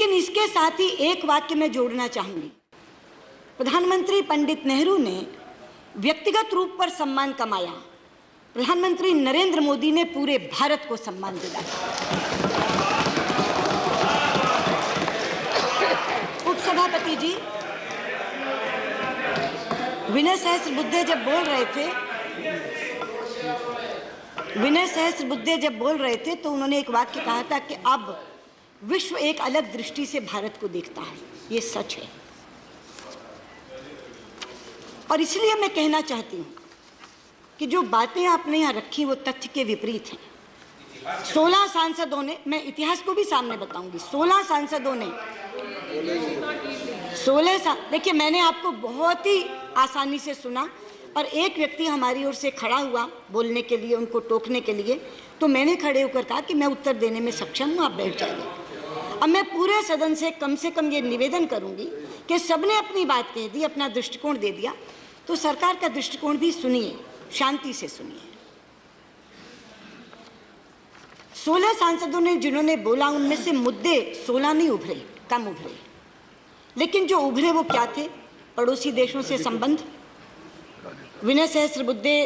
लेकिन इसके साथ ही एक वाक्य मैं जोड़ना चाहूंगी। प्रधानमंत्री पंडित नेहरू ने व्यक्तिगत रूप पर सम्मान कमाया, प्रधानमंत्री नरेंद्र मोदी ने पूरे भारत को सम्मान दिलाया। उपसभापति जी, विनय सहस्त्रबुद्धे जब बोल रहे थे तो उन्होंने एक वाक्य कहा था कि अब विश्व एक अलग दृष्टि से भारत को देखता है। ये सच है और इसलिए मैं कहना चाहती हूं कि जो बातें आपने यहां रखी वो तथ्य के विपरीत हैं। 16 सांसदों ने, मैं इतिहास को भी सामने बताऊंगी, 16 सांसदों ने देखिए, मैंने आपको बहुत ही आसानी से सुना और एक व्यक्ति हमारी ओर से खड़ा हुआ बोलने के लिए, उनको टोकने के लिए, तो मैंने खड़े होकर कहा कि मैं उत्तर देने में सक्षम हूं, आप बैठ जाइए। अब मैं पूरे सदन से कम ये निवेदन करूंगी कि सबने अपनी बात कह दी, अपना दृष्टिकोण दे दिया, तो सरकार का दृष्टिकोण भी सुनिए, शांति से सुनिए। 16 सांसदों ने जिन्होंने बोला, उनमें से मुद्दे 16 नहीं उभरे, कम उभरे, लेकिन जो उभरे वो क्या थे? पड़ोसी देशों से संबंध। विनय सहस्त्रबुद्धे,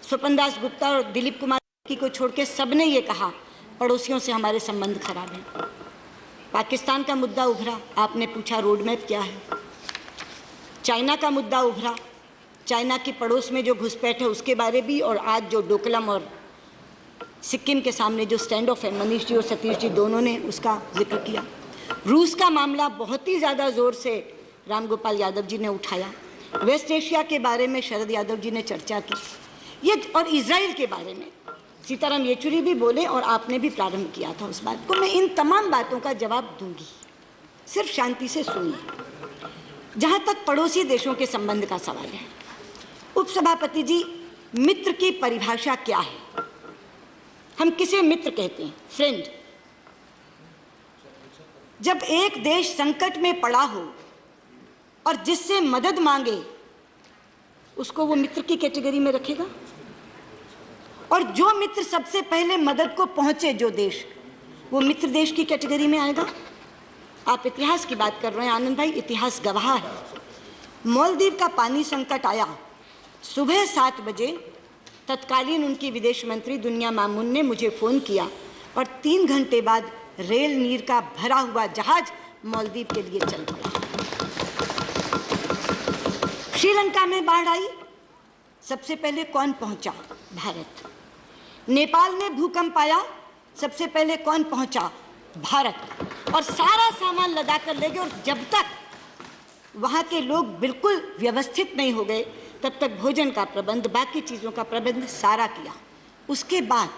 स्वपन दास गुप्ता और दिलीप कुमार को छोड़ के सबने ये कहा पड़ोसियों से हमारे संबंध खराब हैं। पाकिस्तान का मुद्दा उभरा, आपने पूछा रोड मैप क्या है। चाइना का मुद्दा उभरा, चाइना की पड़ोस में जो घुसपैठ है उसके बारे भी, और आज जो डोकलम और सिक्किम के सामने जो स्टैंड ऑफ है, मनीष जी और सतीश जी दोनों ने उसका जिक्र किया। रूस का मामला बहुत ही ज़्यादा ज़ोर से रामगोपाल यादव जी ने उठाया। वेस्ट एशिया के बारे में शरद यादव जी ने चर्चा की, ये, और इजराइल के बारे में सीताराम येचुरी भी बोले और आपने भी प्रारंभ किया था उस बात को। मैं इन तमाम बातों का जवाब दूंगी, सिर्फ शांति से सुनिए। जहाँ तक पड़ोसी देशों के संबंध का सवाल है, उपसभापति जी, मित्र की परिभाषा क्या है? हम किसे मित्र कहते हैं? फ्रेंड। जब एक देश संकट में पड़ा हो और जिससे मदद मांगे, उसको वो मित्र की कैटेगरी में रखेगा, और जो मित्र सबसे पहले मदद को पहुंचे, जो देश, वो मित्र देश की कैटेगरी में आएगा। आप इतिहास की बात कर रहे हैं आनंद भाई, इतिहास गवाह है। मालदीव का पानी संकट आया, सुबह 7 बजे तत्कालीन उनकी विदेश मंत्री दुनिया मामून ने मुझे फ़ोन किया और 3 घंटे बाद रेल नीर का भरा हुआ जहाज मालदीव के लिए चल पड़ा। श्रीलंका में बाढ़ आई, सबसे पहले कौन पहुंचा? भारत। नेपाल में भूकंप आया, सबसे पहले कौन पहुंचा? भारत। और सारा सामान लदा कर ले गए, और जब तक वहां के लोग बिल्कुल व्यवस्थित नहीं हो गए तब तक भोजन का प्रबंध, बाकी चीज़ों का प्रबंध सारा किया। उसके बाद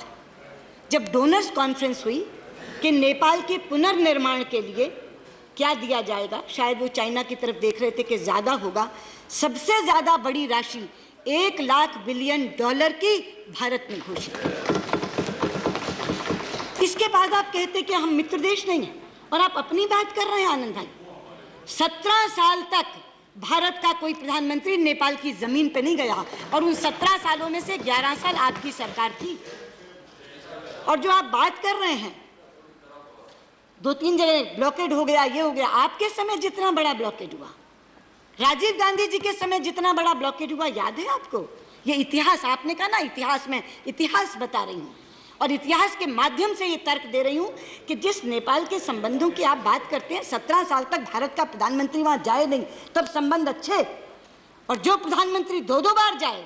जब डोनर्स कॉन्फ्रेंस हुई कि नेपाल के पुनर्निर्माण के लिए क्या दिया जाएगा, शायद वो चाइना की तरफ देख रहे थे कि ज़्यादा होगा, सबसे ज़्यादा बड़ी राशि $1 लाख बिलियन की भारत ने घोषित की। इसके बाद आप कहते कि हम मित्र देश नहीं हैं, और आप अपनी बात कर रहे हैं आनंद भाई। 17 साल तक भारत का कोई प्रधानमंत्री नेपाल की जमीन पे नहीं गया, और उन 17 सालों में से 11 साल आपकी सरकार थी। और जो आप बात कर रहे हैं, 2-3 जगह ब्लॉकेड हो गया, ये हो गया, आपके समय जितना बड़ा ब्लॉकेड हुआ, राजीव गांधी जी के समय जितना बड़ा ब्लॉकेड हुआ, याद है आपको? ये इतिहास, आपने कहा ना इतिहास में, इतिहास बता रही हूँ, और इतिहास के माध्यम से ये तर्क दे रही हूँ कि जिस नेपाल के संबंधों की आप बात करते हैं, 17 साल तक भारत का प्रधानमंत्री वहाँ जाए नहीं, तब संबंध अच्छे, और जो प्रधानमंत्री 2-2 बार जाए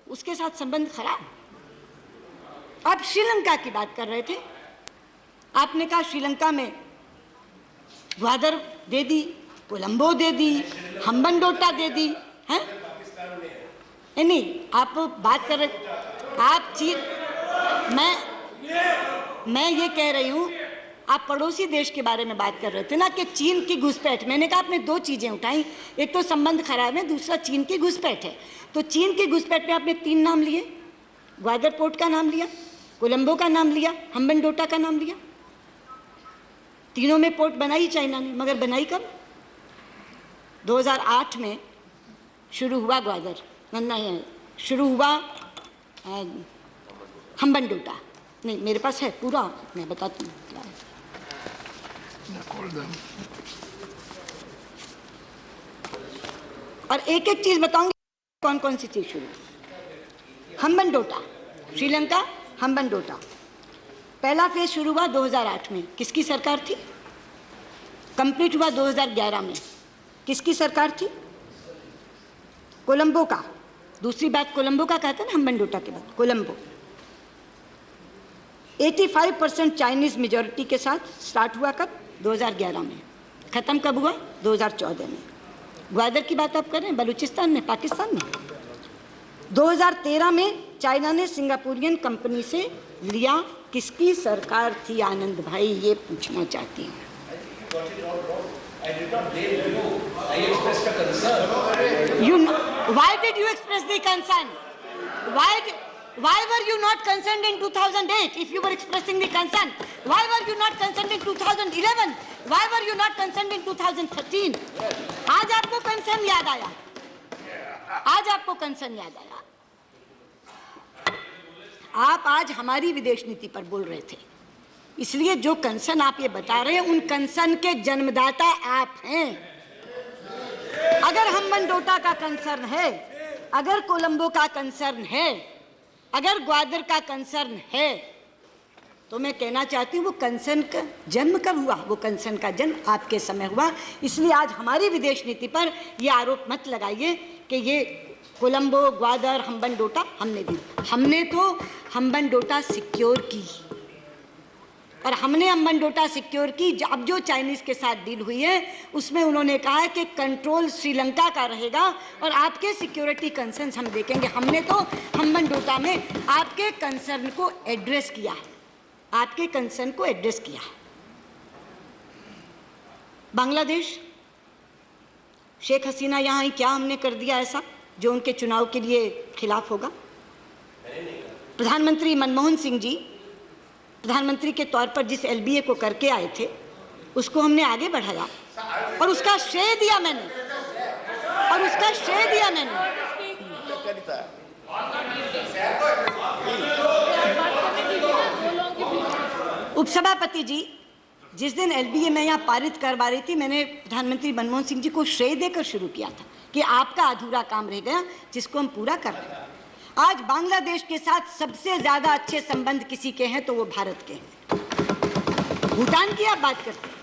उसके साथ संबंध खराब। आप श्रीलंका की बात कर रहे थे, आपने कहा श्रीलंका में ग्वादर दे दी, कोलंबो दे दी, हम्बनटोटा दे दी, हैं? नहीं, आप बात कर रहे, आप चीन, मैं ये कह रही हूँ, आप पड़ोसी देश के बारे में बात कर रहे थे ना कि चीन की घुसपैठ। मैंने कहा आपने 2 चीज़ें उठाई, एक तो संबंध खराब है, दूसरा चीन की घुसपैठ है। तो चीन की घुसपैठ में आपने 3 नाम लिए, ग्वादर पोर्ट का नाम लिया, कोलंबो का नाम लिया, हम्बनटोटा का नाम लिया। तीनों में पोर्ट बनाई चाइना ने, मगर बनाई कब? 2008 में शुरू हुआ ग्वादर, नहीं शुरू हुआ हम्बनटोटा, नहीं मेरे पास है पूरा, मैं बताती हूँ क्या है। और एक एक चीज बताऊंगी कौन कौन सी चीज शुरू। हम्बनटोटा, श्रीलंका, हम्बनटोटा पहला फेज शुरू हुआ 2008 में, किसकी सरकार थी? कंप्लीट हुआ 2011 में, किसकी सरकार थी? कोलंबो का। दूसरी बात कोलंबो का कहते हैं ना, हम्बनटोटा के बाद कोलंबो। 85% चाइनीज मेजॉरिटी के साथ स्टार्ट हुआ कब? 2011 में। खत्म कब हुआ? 2014 में। ग्वादर की बात आप कर रहे हैं, बलूचिस्तान में, पाकिस्तान में। 2013 में चाइना ने सिंगापुरियन कंपनी से लिया, किसकी सरकार थी? आनंद भाई, ये पूछना चाहती हूँ। Why did you express the concern? Why were you not concerned in 2008 if you were expressing the concern? Why were you not concerned in 2011? Why were you not concerned in 2013? आज आपको कंसर्न याद आया, आज आपको concern याद आया। आप आज हमारी विदेश नीति पर बोल रहे थे, इसलिए जो कंसर्न आप ये बता रहे हैं उन कंसर्न के जन्मदाता आप हैं। अगर हम्बनटोटा का कंसर्न है, अगर कोलंबो का कंसर्न है, अगर ग्वादर का कंसर्न है, तो मैं कहना चाहती हूँ वो कंसर्न का जन्म कब हुआ? वो कंसर्न का जन्म आपके समय हुआ। इसलिए आज हमारी विदेश नीति पर ये आरोप मत लगाइए कि ये कोलंबो, ग्वादर, हम्बनटोटा हमने तो हम्बनटोटा सिक्योर की, और हमने हम्बनटोटा सिक्योर की। अब जो चाइनीज के साथ डील हुई है उसमें उन्होंने कहा है कि कंट्रोल श्रीलंका का रहेगा और आपके सिक्योरिटी कंसर्न्स हम देखेंगे। हमने तो हम्बनटोटा में आपके कंसर्न को एड्रेस किया, आपके कंसर्न को एड्रेस किया। बांग्लादेश, शेख हसीना यहाँ आई, क्या हमने कर दिया ऐसा जो उनके चुनाव के लिए खिलाफ होगा? प्रधानमंत्री मनमोहन सिंह जी प्रधानमंत्री के तौर पर जिस एलबीए को करके आए थे उसको हमने आगे बढ़ाया और उसका श्रेय दिया मैंने, और उसका श्रेय दिया मैंने। उपसभापति जी, जिस दिन एलबीए में यहाँ पारित करवा रही थी, मैंने प्रधानमंत्री मनमोहन सिंह जी को श्रेय देकर शुरू किया था कि आपका अधूरा काम रह गया जिसको हम पूरा कर रहे हैं। आज बांग्लादेश के साथ सबसे ज्यादा अच्छे संबंध किसी के हैं तो वो भारत के हैं। भूटान की आप बात करते हैं,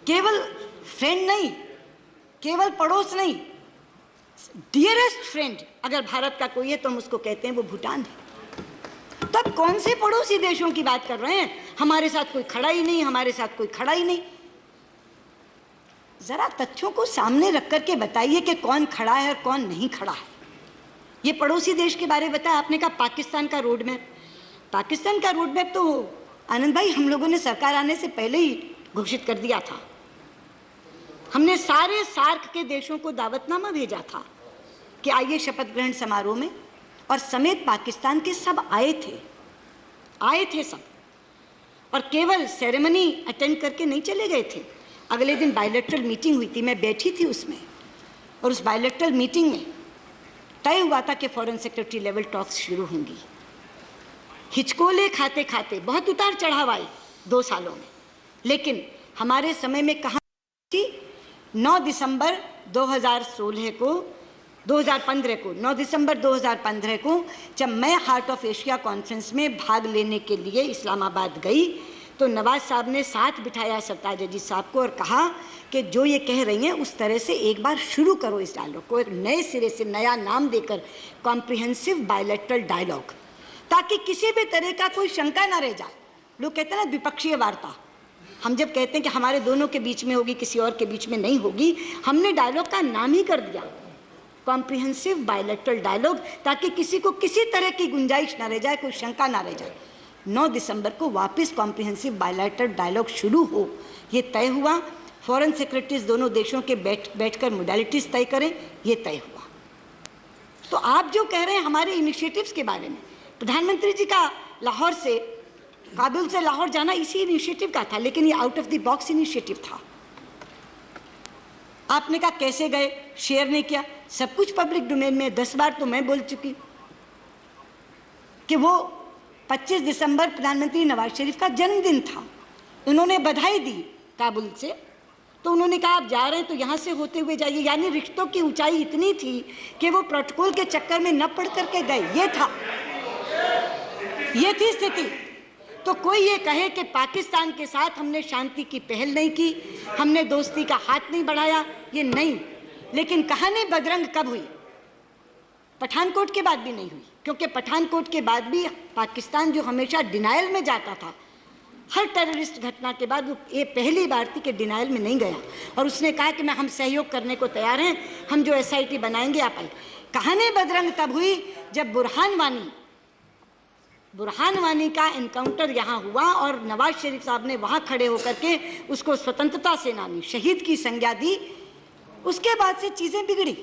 केवल फ्रेंड नहीं, केवल पड़ोस नहीं, डियरेस्ट फ्रेंड अगर भारत का कोई है तो हम उसको कहते हैं वो भूटान है। तो अब कौन से पड़ोसी देशों की बात कर रहे हैं? हमारे साथ कोई खड़ा ही नहीं, हमारे साथ कोई खड़ा ही नहीं। जरा तथ्यों को सामने रख करके बताइए कि कौन खड़ा है और कौन नहीं खड़ा है। ये पड़ोसी देश के बारे में बताया आपने, कहा पाकिस्तान का रोड मैप। पाकिस्तान का रोड मैप तो आनंद भाई हम लोगों ने सरकार आने से पहले ही घोषित कर दिया था। हमने सारे सार्क के देशों को दावतनामा भेजा था कि आइए शपथ ग्रहण समारोह में, और समेत पाकिस्तान के सब आए थे सब, और केवल सेरेमनी अटेंड करके नहीं चले गए थे। अगले दिन बायलैटरल मीटिंग हुई थी, मैं बैठी थी उसमें, और उस बायलैटरल मीटिंग में तय हुआ था कि फॉरेन सेक्रेटरी लेवल टॉक्स शुरू होंगी। हिचकोले खाते खाते बहुत उतार चढ़ाव आए 2 सालों में, लेकिन हमारे समय में कहाँ थी? 9 दिसंबर 2015 को 9 दिसंबर 2015 को जब मैं हार्ट ऑफ एशिया कॉन्फ्रेंस में भाग लेने के लिए इस्लामाबाद गई तो नवाज साहब ने साथ बिठाया सरताज अजीज साहब को और कहा कि जो ये कह रही हैं उस तरह से एक बार शुरू करो इस डायलॉग को, एक नए सिरे से नया नाम देकर कॉम्प्रिहेंसिव बायलैटरल डायलॉग, ताकि किसी भी तरह का कोई शंका ना रह जाए। लोग कहते हैं ना द्विपक्षीय वार्ता, हम जब कहते हैं कि हमारे दोनों के बीच में होगी, किसी और के बीच में नहीं होगी, हमने डायलॉग का नाम ही कर दिया कॉम्प्रिहेंसिव बायलैटरल डायलॉग, ताकि किसी को किसी तरह की गुंजाइश ना रह जाए, कोई शंका ना रह जाए। 9 दिसंबर को वापस कॉम्प्रिहेंसिव बायलैटरल डायलॉग शुरू हो, ये तय हुआ। फॉरेन सेक्रेटरीज दोनों देशों के बैठकर मोडालिटीज तय करें, ये तय हुआ। तो आप जो कह रहे हैं हमारे इनिशिएटिव्स के बारे में, प्रधानमंत्री जी का लाहौर से, काबुल से लाहौर जाना इसी इनिशिएटिव का था, लेकिन ये out of the box initiative था। आपने कहा कैसे गए, शेयर नहीं किया, सब कुछ पब्लिक डोमेन में। 10 बार तो मैं बोल चुकी कि वो 25 दिसंबर प्रधानमंत्री नवाज शरीफ का जन्मदिन था, उन्होंने बधाई दी काबुल से, तो उन्होंने कहा आप जा रहे हैं तो यहाँ से होते हुए जाइए। यानी रिश्तों की ऊंचाई इतनी थी कि वो प्रोटोकॉल के चक्कर में न पढ़ करके गए। ये थी स्थिति। तो कोई ये कहे कि पाकिस्तान के साथ हमने शांति की पहल नहीं की, हमने दोस्ती का हाथ नहीं बढ़ाया, ये नहीं। लेकिन कहानी बदरंग कब हुई? पठानकोट के बाद भी नहीं हुई, क्योंकि पठानकोट के बाद भी पाकिस्तान जो हमेशा डिनायल में जाता था, हर टेररिस्ट घटना के बाद वो ये पहली बार थी कि डिनायल में नहीं गया और उसने कहा कि हम सहयोग करने को तैयार हैं, हम जो SIT बनाएंगे आप आए। कहानी बदरंग तब हुई जब बुरहान वानी का एनकाउंटर यहाँ हुआ और नवाज शरीफ साहब ने वहाँ खड़े होकर के उसको स्वतंत्रता सेनानी शहीद की संज्ञा दी। उसके बाद से चीज़ें बिगड़ी।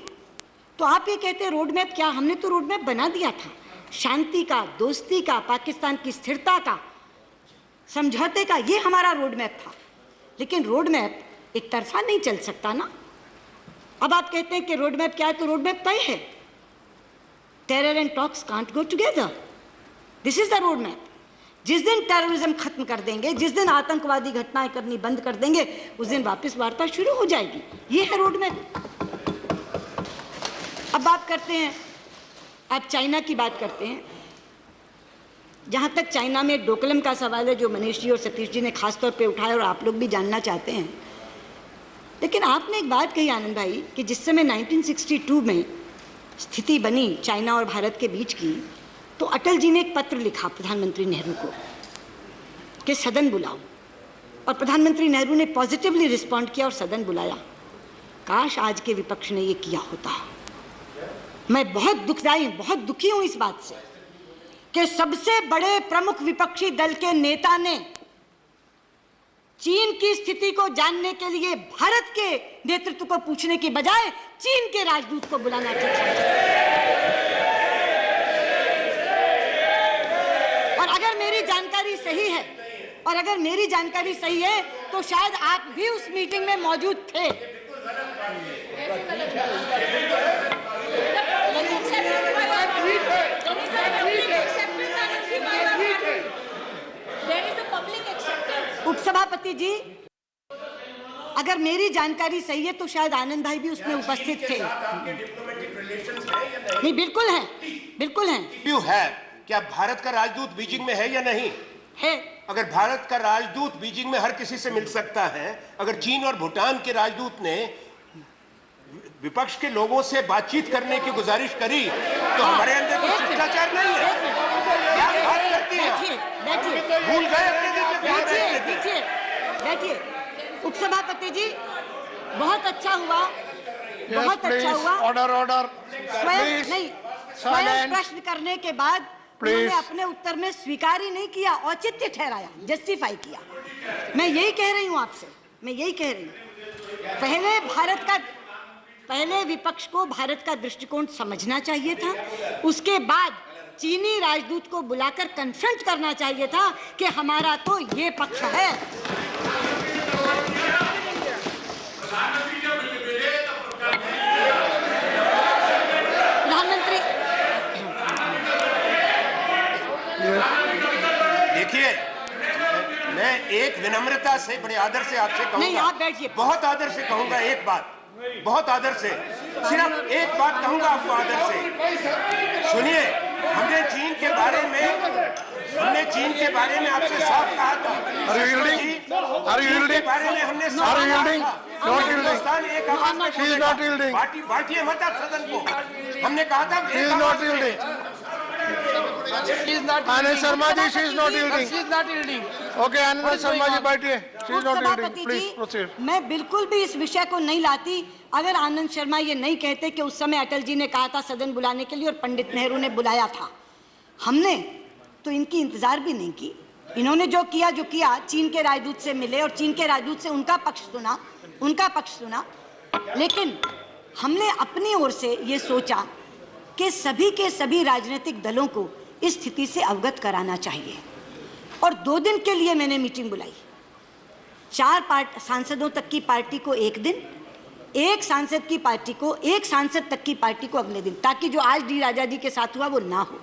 तो आप ये कहते हैं रोड मैप, क्या हमने तो रोड मैप बना दिया था, शांति का, दोस्ती का, पाकिस्तान की स्थिरता का, समझौते का, ये हमारा रोड मैप था। लेकिन रोड मैप एक तरफा नहीं चल सकता ना। अब आप कहते हैं कि रोड मैप क्या है, तो रोड मैप तय है। Terror and talks can't go together, this is the road map. जिस दिन टेररिज्म खत्म कर देंगे, जिस दिन आतंकवादी घटनाएं करनी बंद कर देंगे, उस दिन वापस वार्ता शुरू हो जाएगी। ये है रोड मैप। अब बात करते हैं, आप चाइना की बात करते हैं। जहाँ तक चाइना में डोकलम का सवाल है, जो मनीष जी और सतीश जी ने खास तौर पे उठाया और आप लोग भी जानना चाहते हैं, लेकिन आपने एक बात कही आनंद भाई कि जिस समय 1962 में स्थिति बनी चाइना और भारत के बीच की, तो अटल जी ने एक पत्र लिखा प्रधानमंत्री नेहरू को कि सदन बुलाओ, और प्रधानमंत्री नेहरू ने पॉजिटिवली रिस्पॉन्ड किया और सदन बुलाया। काश आज के विपक्ष ने ये किया होता। मैं बहुत दुखी हूं इस बात से कि सबसे बड़े प्रमुख विपक्षी दल के नेता ने चीन की स्थिति को जानने के लिए भारत के नेतृत्व को पूछने की बजाय चीन के राजदूत को बुलाना चाहिए। और अगर मेरी जानकारी सही है तो शायद आप भी उस मीटिंग में मौजूद थे। उपसभापति जी, अगर मेरी जानकारी सही है तो शायद आनंद भाई भी उसमें उपस्थित थे। नहीं, बिल्कुल है। क्यों है? क्या भारत का राजदूत बीजिंग में है या नहीं है? अगर भारत का राजदूत बीजिंग में हर किसी से मिल सकता है, अगर चीन और भूटान के राजदूत ने विपक्ष के लोगों से बातचीत करने की गुजारिश करी, तो हमारे अंदर कोई शिष्टाचार नहीं है? क्या बात करती हैं? भूल गए? बैठिए। उपसभापति जी, बहुत अच्छा हुआ। ऑर्डर। स्वयं प्रश्न करने के बाद उन्होंने अपने उत्तर में स्वीकार ही नहीं किया, औचित्य ठहराया, जस्टिफाई किया। मैं यही कह रही हूं आपसे, पहले विपक्ष को भारत का दृष्टिकोण समझना चाहिए था, उसके बाद चीनी राजदूत को बुलाकर कन्फ्रंट करना चाहिए था कि हमारा तो ये पक्ष है। प्रधानमंत्री, देखिए, मैं एक विनम्रता से, बड़े आदर से आपसे कहूंगा, नहीं, आप बैठिए। बहुत आदर से कहूंगा एक बात, बहुत आदर से, सिर्फ एक बात कहूंगा आपको आदर से। सुनिए, हमने चीन के बारे में आपसे साफ कहा था। के बारे में हमने साफ कहा था। हिंदुस्तान एक आवाज में बांटिए मत आप सदन को। हमने कहा था Anand Sharma ji, she is not yielding. Okay, Anand Sharma ji बैठिए। She is not yielding. Please proceed. मैं बिल्कुल भी इस विषय को नहीं लाती अगर आनंद शर्मा ये नहीं कहते कि उस समय अटल जी ने कहा था सदन बुलाने के लिए और पंडित नेहरू ने बुलाया था। हमने तो इनकी इंतजार भी नहीं की। इन्होंने जो किया, चीन के राजदूत से मिले और चीन के राजदूत से उनका पक्ष सुना, लेकिन हमने अपनी ओर से ये सोचा कि सभी के सभी राजनीतिक दलों को इस स्थिति से अवगत कराना चाहिए। और 2 दिन के लिए मैंने मीटिंग बुलाई, 4 सांसदों तक की पार्टी को एक दिन, एक सांसद तक की पार्टी को अगले दिन, ताकि जो आज डी राजा जी के साथ हुआ वो ना हो।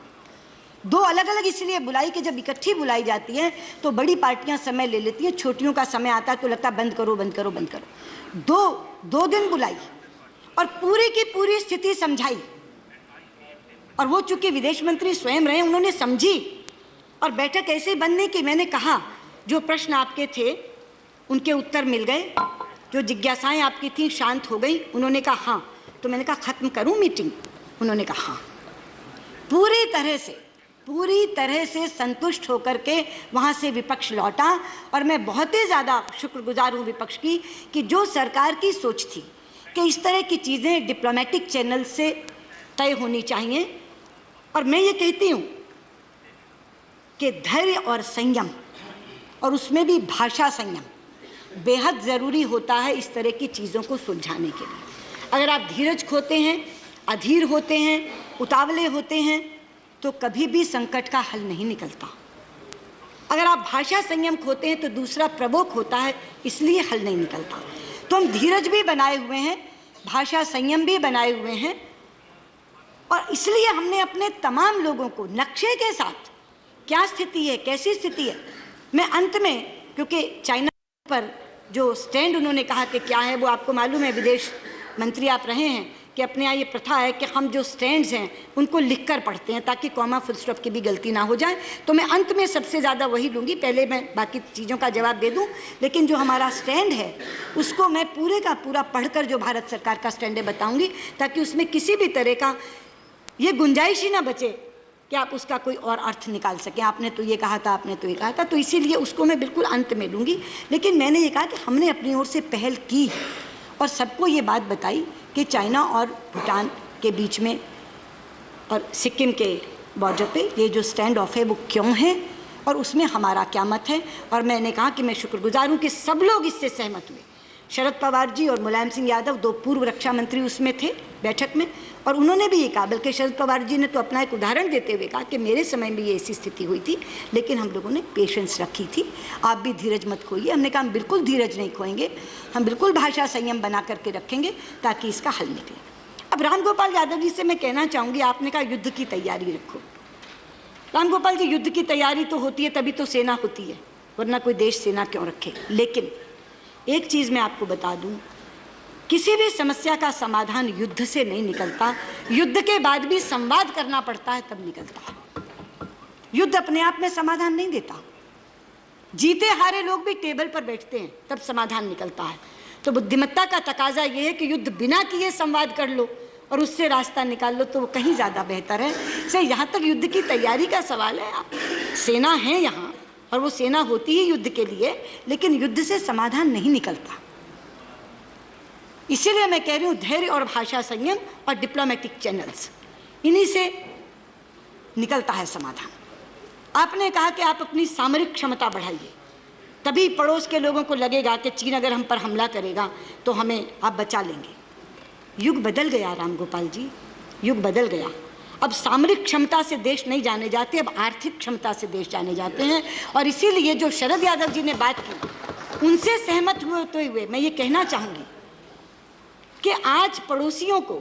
दो अलग अलग इसलिए बुलाई कि जब इकट्ठी बुलाई जाती है तो बड़ी पार्टियां समय ले लेती हैं, छोटियों का समय आता है तो लगता है बंद करो बंद करो बंद करो। दो दिन बुलाई और पूरी की पूरी स्थिति समझाई, और वो चूंकि विदेश मंत्री स्वयं रहे, उन्होंने समझी और बैठक ऐसे ही बंद नहीं की। मैंने कहा जो प्रश्न आपके थे उनके उत्तर मिल गए, जो जिज्ञासाएं आपकी थी शांत हो गई। उन्होंने कहा हाँ, तो मैंने कहा खत्म करूं मीटिंग? उन्होंने कहा हाँ। पूरी तरह से संतुष्ट होकर के वहाँ से विपक्ष लौटा, और मैं बहुत ही ज़्यादा शुक्रगुजार हूँ विपक्ष की कि जो सरकार की सोच थी कि इस तरह की चीज़ें डिप्लोमेटिक चैनल से तय होनी चाहिए, और मैं ये कहती हूँ कि धैर्य और संयम, और उसमें भी भाषा संयम बेहद ज़रूरी होता है इस तरह की चीज़ों को सुलझाने के लिए। अगर आप धीरज खोते हैं, अधीर होते हैं, उतावले होते हैं, तो कभी भी संकट का हल नहीं निकलता। अगर आप भाषा संयम खोते हैं तो दूसरा प्रवोक होता है, इसलिए हल नहीं निकलता। तो हम धीरज भी बनाए हुए हैं, भाषा संयम भी बनाए हुए हैं, और इसलिए हमने अपने तमाम लोगों को नक्शे के साथ क्या स्थिति है, कैसी स्थिति है। मैं अंत में, क्योंकि चाइना पर जो स्टैंड उन्होंने कहा कि क्या है, वो आपको मालूम है, विदेश मंत्री आप रहे हैं, कि अपने यहाँ ये प्रथा है कि हम जो स्टैंड्स हैं उनको लिख कर पढ़ते हैं ताकि कॉमा फुल स्टॉप की भी गलती ना हो जाए। तो मैं अंत में सबसे ज़्यादा वही लूँगी, पहले मैं बाकी चीज़ों का जवाब दे दूँ, लेकिन जो हमारा स्टैंड है उसको मैं पूरे का पूरा पढ़कर जो भारत सरकार का स्टैंड है बताऊँगी, ताकि उसमें किसी भी तरह का ये गुंजाइश ही ना बचे कि आप उसका कोई और अर्थ निकाल सकें। आपने तो ये कहा था, आपने तो ये कहा था, तो इसीलिए उसको मैं बिल्कुल अंत में लूँगी। लेकिन मैंने ये कहा कि हमने अपनी ओर से पहल की और सबको ये बात बताई कि चाइना और भूटान के बीच में और सिक्किम के बॉर्डर पे ये जो स्टैंड ऑफ है वो क्यों है और उसमें हमारा क्या मत है। और मैंने कहा कि मैं शुक्रगुजार हूँ कि सब लोग इससे सहमत हुए। शरद पवार जी और मुलायम सिंह यादव, दो पूर्व रक्षा मंत्री उसमें थे बैठक में, और उन्होंने भी ये कहा, बल्कि शरद पवार जी ने तो अपना एक उदाहरण देते हुए कहा कि मेरे समय में ये ऐसी स्थिति हुई थी, लेकिन हम लोगों ने पेशेंस रखी थी, आप भी धीरज मत खोइए। हमने कहा हम बिल्कुल धीरज नहीं खोएंगे, हम बिल्कुल भाषा संयम बना करके रखेंगे ताकि इसका हल निकले। अब रामगोपाल यादव जी से मैं कहना चाहूँगी, आपने कहा युद्ध की तैयारी रखो। रामगोपाल जी, युद्ध की तैयारी तो होती है तभी तो सेना होती है, वरना कोई देश सेना क्यों रखे। लेकिन एक चीज़ मैं आपको बता दूं, किसी भी समस्या का समाधान युद्ध से नहीं निकलता, युद्ध के बाद भी संवाद करना पड़ता है तब निकलता है। युद्ध अपने आप में समाधान नहीं देता, जीते हारे लोग भी टेबल पर बैठते हैं तब समाधान निकलता है। तो बुद्धिमत्ता का तकाजा ये है कि युद्ध बिना किए संवाद कर लो और उससे रास्ता निकाल लो, तो वो कहीं ज़्यादा बेहतर है। से यहाँ तक युद्ध की तैयारी का सवाल है, सेना है यहाँ और वो सेना होती है युद्ध के लिए, लेकिन युद्ध से समाधान नहीं निकलता। इसीलिए मैं कह रही हूँ धैर्य और भाषा संयम और डिप्लोमेटिक चैनल्स, इन्हीं से निकलता है समाधान। आपने कहा कि आप अपनी सामरिक क्षमता बढ़ाइए, तभी पड़ोस के लोगों को लगेगा कि चीन अगर हम पर हमला करेगा तो हमें आप बचा लेंगे। युग बदल गया रामगोपाल जी, युग बदल गया। अब सामरिक क्षमता से देश नहीं जाने जाते, अब आर्थिक क्षमता से देश जाने जाते हैं। और इसीलिए जो शरद यादव जी ने बात की, उनसे सहमत हुए मैं ये कहना चाहूँगी कि आज पड़ोसियों को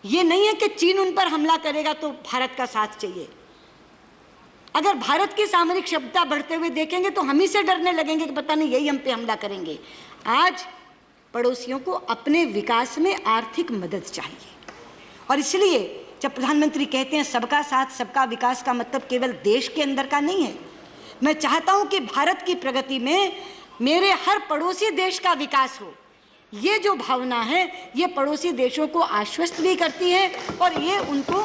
ये नहीं है कि चीन उन पर हमला करेगा तो भारत का साथ चाहिए। अगर भारत की सामरिक क्षमता बढ़ते हुए देखेंगे तो हम ही से डरने लगेंगे कि पता नहीं यही हम पे हमला करेंगे। आज पड़ोसियों को अपने विकास में आर्थिक मदद चाहिए, और इसलिए जब प्रधानमंत्री कहते हैं सबका साथ सबका विकास का मतलब केवल देश के अंदर का नहीं है। मैं चाहता हूं कि भारत की प्रगति में मेरे हर पड़ोसी देश का विकास हो। ये जो भावना है ये पड़ोसी देशों को आश्वस्त भी करती है और ये उनको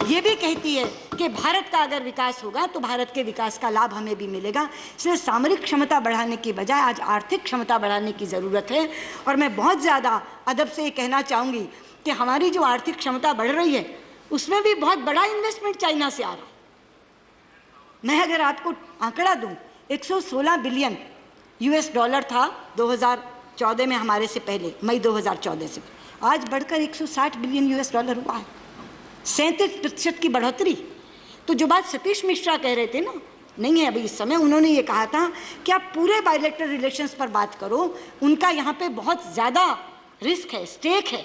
ये भी कहती है कि भारत का अगर विकास होगा तो भारत के विकास का लाभ हमें भी मिलेगा। इसलिए सामरिक क्षमता बढ़ाने की बजाय आज आर्थिक क्षमता बढ़ाने की ज़रूरत है। और मैं बहुत ज़्यादा अदब से ये कहना चाहूँगी कि हमारी जो आर्थिक क्षमता बढ़ रही है उसमें भी बहुत बड़ा इन्वेस्टमेंट चाइना से आ रहा है। मैं अगर आपको आंकड़ा दूं, 116 बिलियन US डॉलर था 2014 में, हमारे से पहले मई 2014 से, आज बढ़कर 160 बिलियन US डॉलर हुआ है, 37% की बढ़ोतरी। तो जो बात सतीश मिश्रा कह रहे थे ना, नहीं है अभी इस समय, उन्होंने ये कहा था कि आप पूरे बायलैटरल रिलेशंस पर बात करो, उनका यहाँ पे बहुत ज़्यादा रिस्क है, स्टेक है,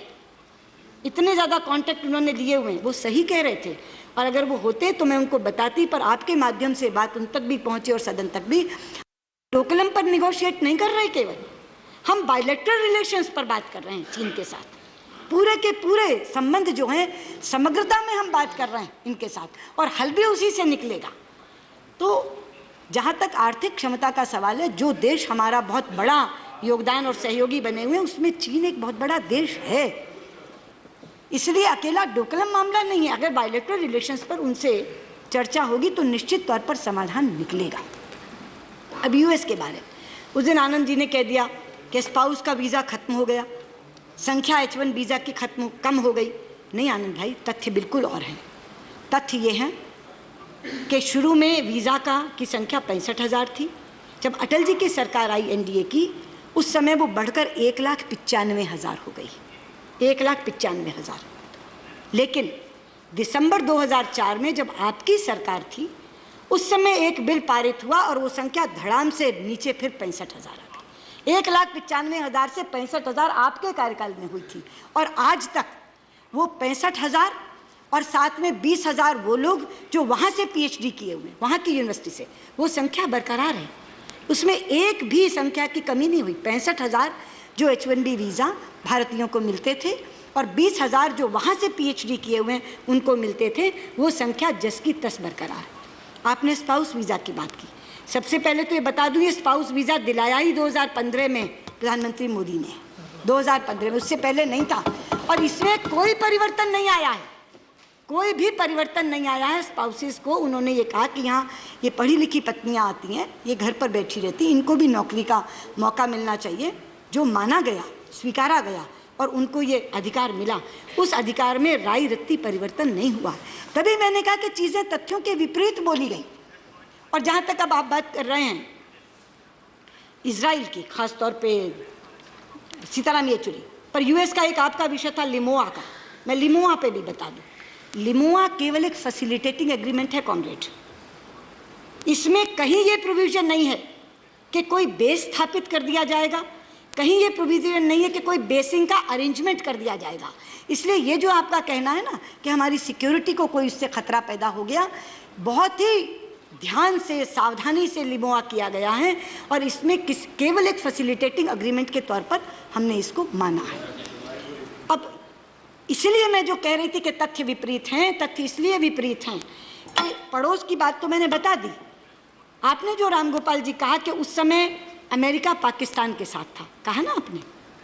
इतने ज़्यादा कॉन्टैक्ट उन्होंने लिए हुए हैं। वो सही कह रहे थे, और अगर वो होते तो मैं उनको बताती, पर आपके माध्यम से बात उन तक भी पहुंची और सदन तक भी। डोकलम पर निगोशिएट नहीं कर रहे, केवल हम बायलैटरल रिलेशंस पर बात कर रहे हैं चीन के साथ। पूरे के पूरे संबंध जो हैं समग्रता में हम बात कर रहे हैं इनके साथ, और हल भी उसी से निकलेगा। तो जहाँ तक आर्थिक क्षमता का सवाल है, जो देश हमारा बहुत बड़ा योगदान और सहयोगी बने हुए हैं, उसमें चीन एक बहुत बड़ा देश है। इसलिए अकेला डोकलम मामला नहीं है। अगर बायलैटरल रिलेशंस पर उनसे चर्चा होगी तो निश्चित तौर पर समाधान निकलेगा। अब यूएस के बारे में उस दिन आनंद जी ने कह दिया कि स्पाउस का वीज़ा खत्म हो गया, संख्या H1 वीज़ा की कम हो गई। नहीं आनंद भाई, तथ्य बिल्कुल और है। तथ्य ये है कि शुरू में वीज़ा की संख्या 65,000 थी। जब अटल जी की सरकार आई एनडीए की, उस समय वो बढ़कर 1,95,000 हो गई, 1,95,000। लेकिन दिसंबर 2004 में जब आपकी सरकार थी, उस समय एक बिल पारित हुआ और वो संख्या धड़ाम से नीचे फिर 65,000 आ गई। 1,95,000 से 65,000 आपके कार्यकाल में हुई थी, और आज तक वो 65,000 और साथ में 20,000 वो लोग जो वहाँ से PhD किए हुए, वहाँ की यूनिवर्सिटी से, वो संख्या बरकरार है। उसमें एक भी संख्या की कमी नहीं हुई। 65,000 जो H1B वीज़ा भारतीयों को मिलते थे और 20,000 जो वहाँ से PhD किए हुए हैं उनको मिलते थे, वो संख्या जस की तस बरकरार है। आपने स्पाउस वीज़ा की बात की। सबसे पहले तो ये बता दूँ, ये स्पाउस वीज़ा दिलाया ही 2015 में प्रधानमंत्री मोदी ने, 2015 में, उससे पहले नहीं था। और इसमें कोई परिवर्तन नहीं आया है, कोई भी परिवर्तन नहीं आया है। स्पाउसेस को उन्होंने ये कहा कि यहाँ ये पढ़ी लिखी पत्नियाँ आती हैं, ये घर पर बैठी रहती, इनको भी नौकरी का मौका मिलना चाहिए, जो माना गया, स्वीकारा गया और उनको ये अधिकार मिला। उस अधिकार में राई रत्ती परिवर्तन नहीं हुआ। तभी मैंने कहा कि चीज़ें तथ्यों के विपरीत बोली गई। और जहाँ तक अब आप बात कर रहे हैं इजराइल की, खास तौर पे सीताराम येचुरी, पर यूएस का एक आपका विषय था लिमोआ का, मैं लिमोआ पे भी बता दूँ। लिमोआ केवल एक फैसिलिटेटिंग एग्रीमेंट है कॉमरेड। इसमें कहीं ये प्रोविजन नहीं है कि कोई बेस स्थापित कर दिया जाएगा, कहीं ये प्रोविजन नहीं है कि कोई बेसिंग का अरेंजमेंट कर दिया जाएगा। इसलिए ये जो आपका कहना है ना कि हमारी सिक्योरिटी को कोई इससे खतरा पैदा हो गया, बहुत ही ध्यान से, सावधानी से लिमोआ किया गया है, और इसमें केवल एक फैसिलिटेटिंग एग्रीमेंट के तौर पर हमने इसको माना है। अब इसलिए मैं जो कह रही थी कि तथ्य विपरीत हैं, तथ्य इसलिए विपरीत हैं कि पड़ोस की बात तो मैंने बता दी। आपने जो रामगोपाल जी कहा कि उस समय अमेरिका पाकिस्तान के साथ था, कहा ना आपने,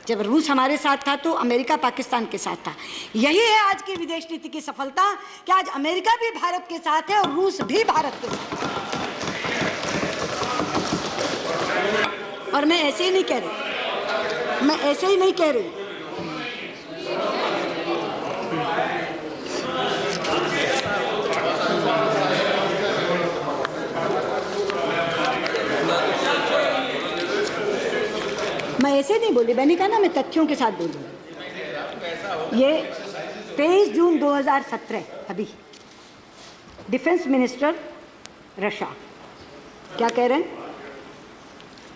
जब रूस हमारे साथ था तो अमेरिका पाकिस्तान के साथ था। यही है आज की विदेश नीति की सफलता कि आज अमेरिका भी भारत के साथ है और रूस भी भारत के साथ है। और मैं ऐसे ही नहीं कह रही, मैं ऐसे ही नहीं कह रही। मैं ऐसे नहीं बोली, मैंने कहा ना मैं तथ्यों के साथ बोलूँ। ये 23 जून 2017 अभी डिफेंस मिनिस्टर रशिया क्या कह रहे हैं,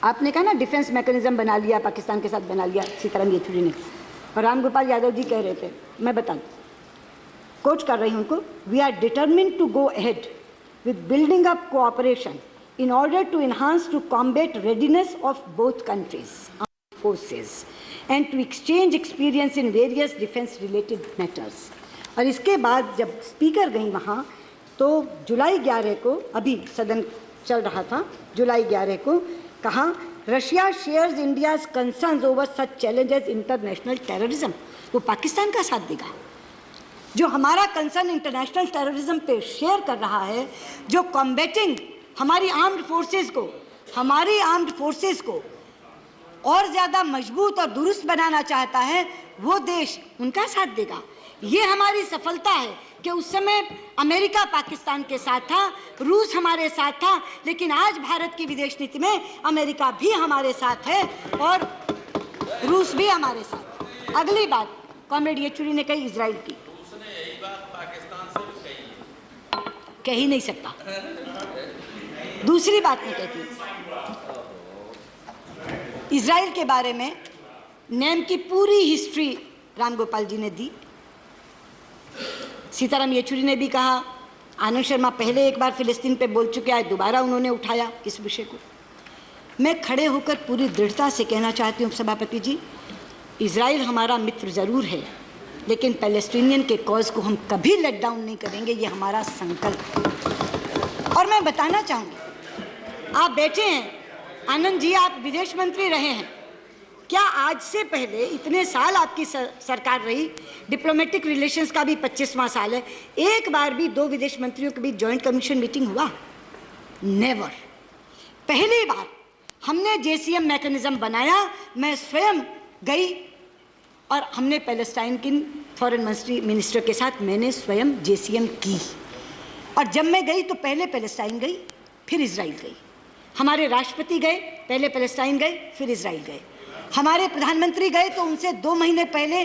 आपने कहा ना डिफेंस मैकेनिज्म बना लिया, पाकिस्तान के साथ बना लिया सीताराम येचुरी ने, और रामगोपाल यादव जी कह रहे थे, मैं बता दूँ, कोच कर रही हूँ उनको, we are determined to go ahead with building up cooperation in order to enhance to combat readiness of both countries forces and to exchange experience in various defense related matters। और इसके बाद जब speaker गई वहाँ तो जुलाई 11 को, अभी सदन चल रहा था, जुलाई 11 को कहा Russia shares India's concerns over such challenges international terrorism. वो पाकिस्तान का साथ देगा जो हमारा कंसर्न इंटरनेशनल टेररिज्म पे शेयर कर रहा है, जो कॉम्बैटिंग हमारी आर्म्ड फोर्सेस को और ज़्यादा मजबूत और दुरुस्त बनाना चाहता है, वो देश उनका साथ देगा। ये हमारी सफलता है कि उस समय अमेरिका पाकिस्तान के साथ था, रूस हमारे साथ था, लेकिन आज भारत की विदेश नीति में अमेरिका भी हमारे साथ है और रूस भी हमारे साथ। अगली बात कॉमरेड येचुरी ने कही इजराइल की, कह ही नहीं सकता। दूसरी बात मैं कहती हूँ, इजराइल के बारे में नेम की पूरी हिस्ट्री रामगोपाल जी ने दी, सीताराम येचुरी ने भी कहा, आनंद शर्मा पहले एक बार फिलिस्तीन पे बोल चुके हैं, दोबारा उन्होंने उठाया इस विषय को। मैं खड़े होकर पूरी दृढ़ता से कहना चाहती हूँ सभापति जी, इजराइल हमारा मित्र ज़रूर है, लेकिन पैलेस्टीनियन के कॉज को हम कभी लेट डाउन नहीं करेंगे, ये हमारा संकल्प है। और मैं बताना चाहूँगी, आप बैठे हैं आनंद जी, आप विदेश मंत्री रहे हैं, क्या आज से पहले इतने साल आपकी सरकार रही, डिप्लोमेटिक रिलेशंस का भी 25वां साल है, एक बार भी 2 विदेश मंत्रियों के बीच जॉइंट कमीशन मीटिंग हुआ? नेवर। पहली बार हमने जेसीएम मैकेनिज्म बनाया, मैं स्वयं गई और हमने पैलेस्टाइन की फॉरेन मिनिस्टर के साथ मैंने स्वयं जेसीएम की। और जब मैं गई तो पहले पैलेस्टाइन गई, फिर इजराइल गई। हमारे राष्ट्रपति गए, पहले पैलेस्टाइन गए, फिर इजराइल गए। हमारे प्रधानमंत्री गए तो उनसे 2 महीने पहले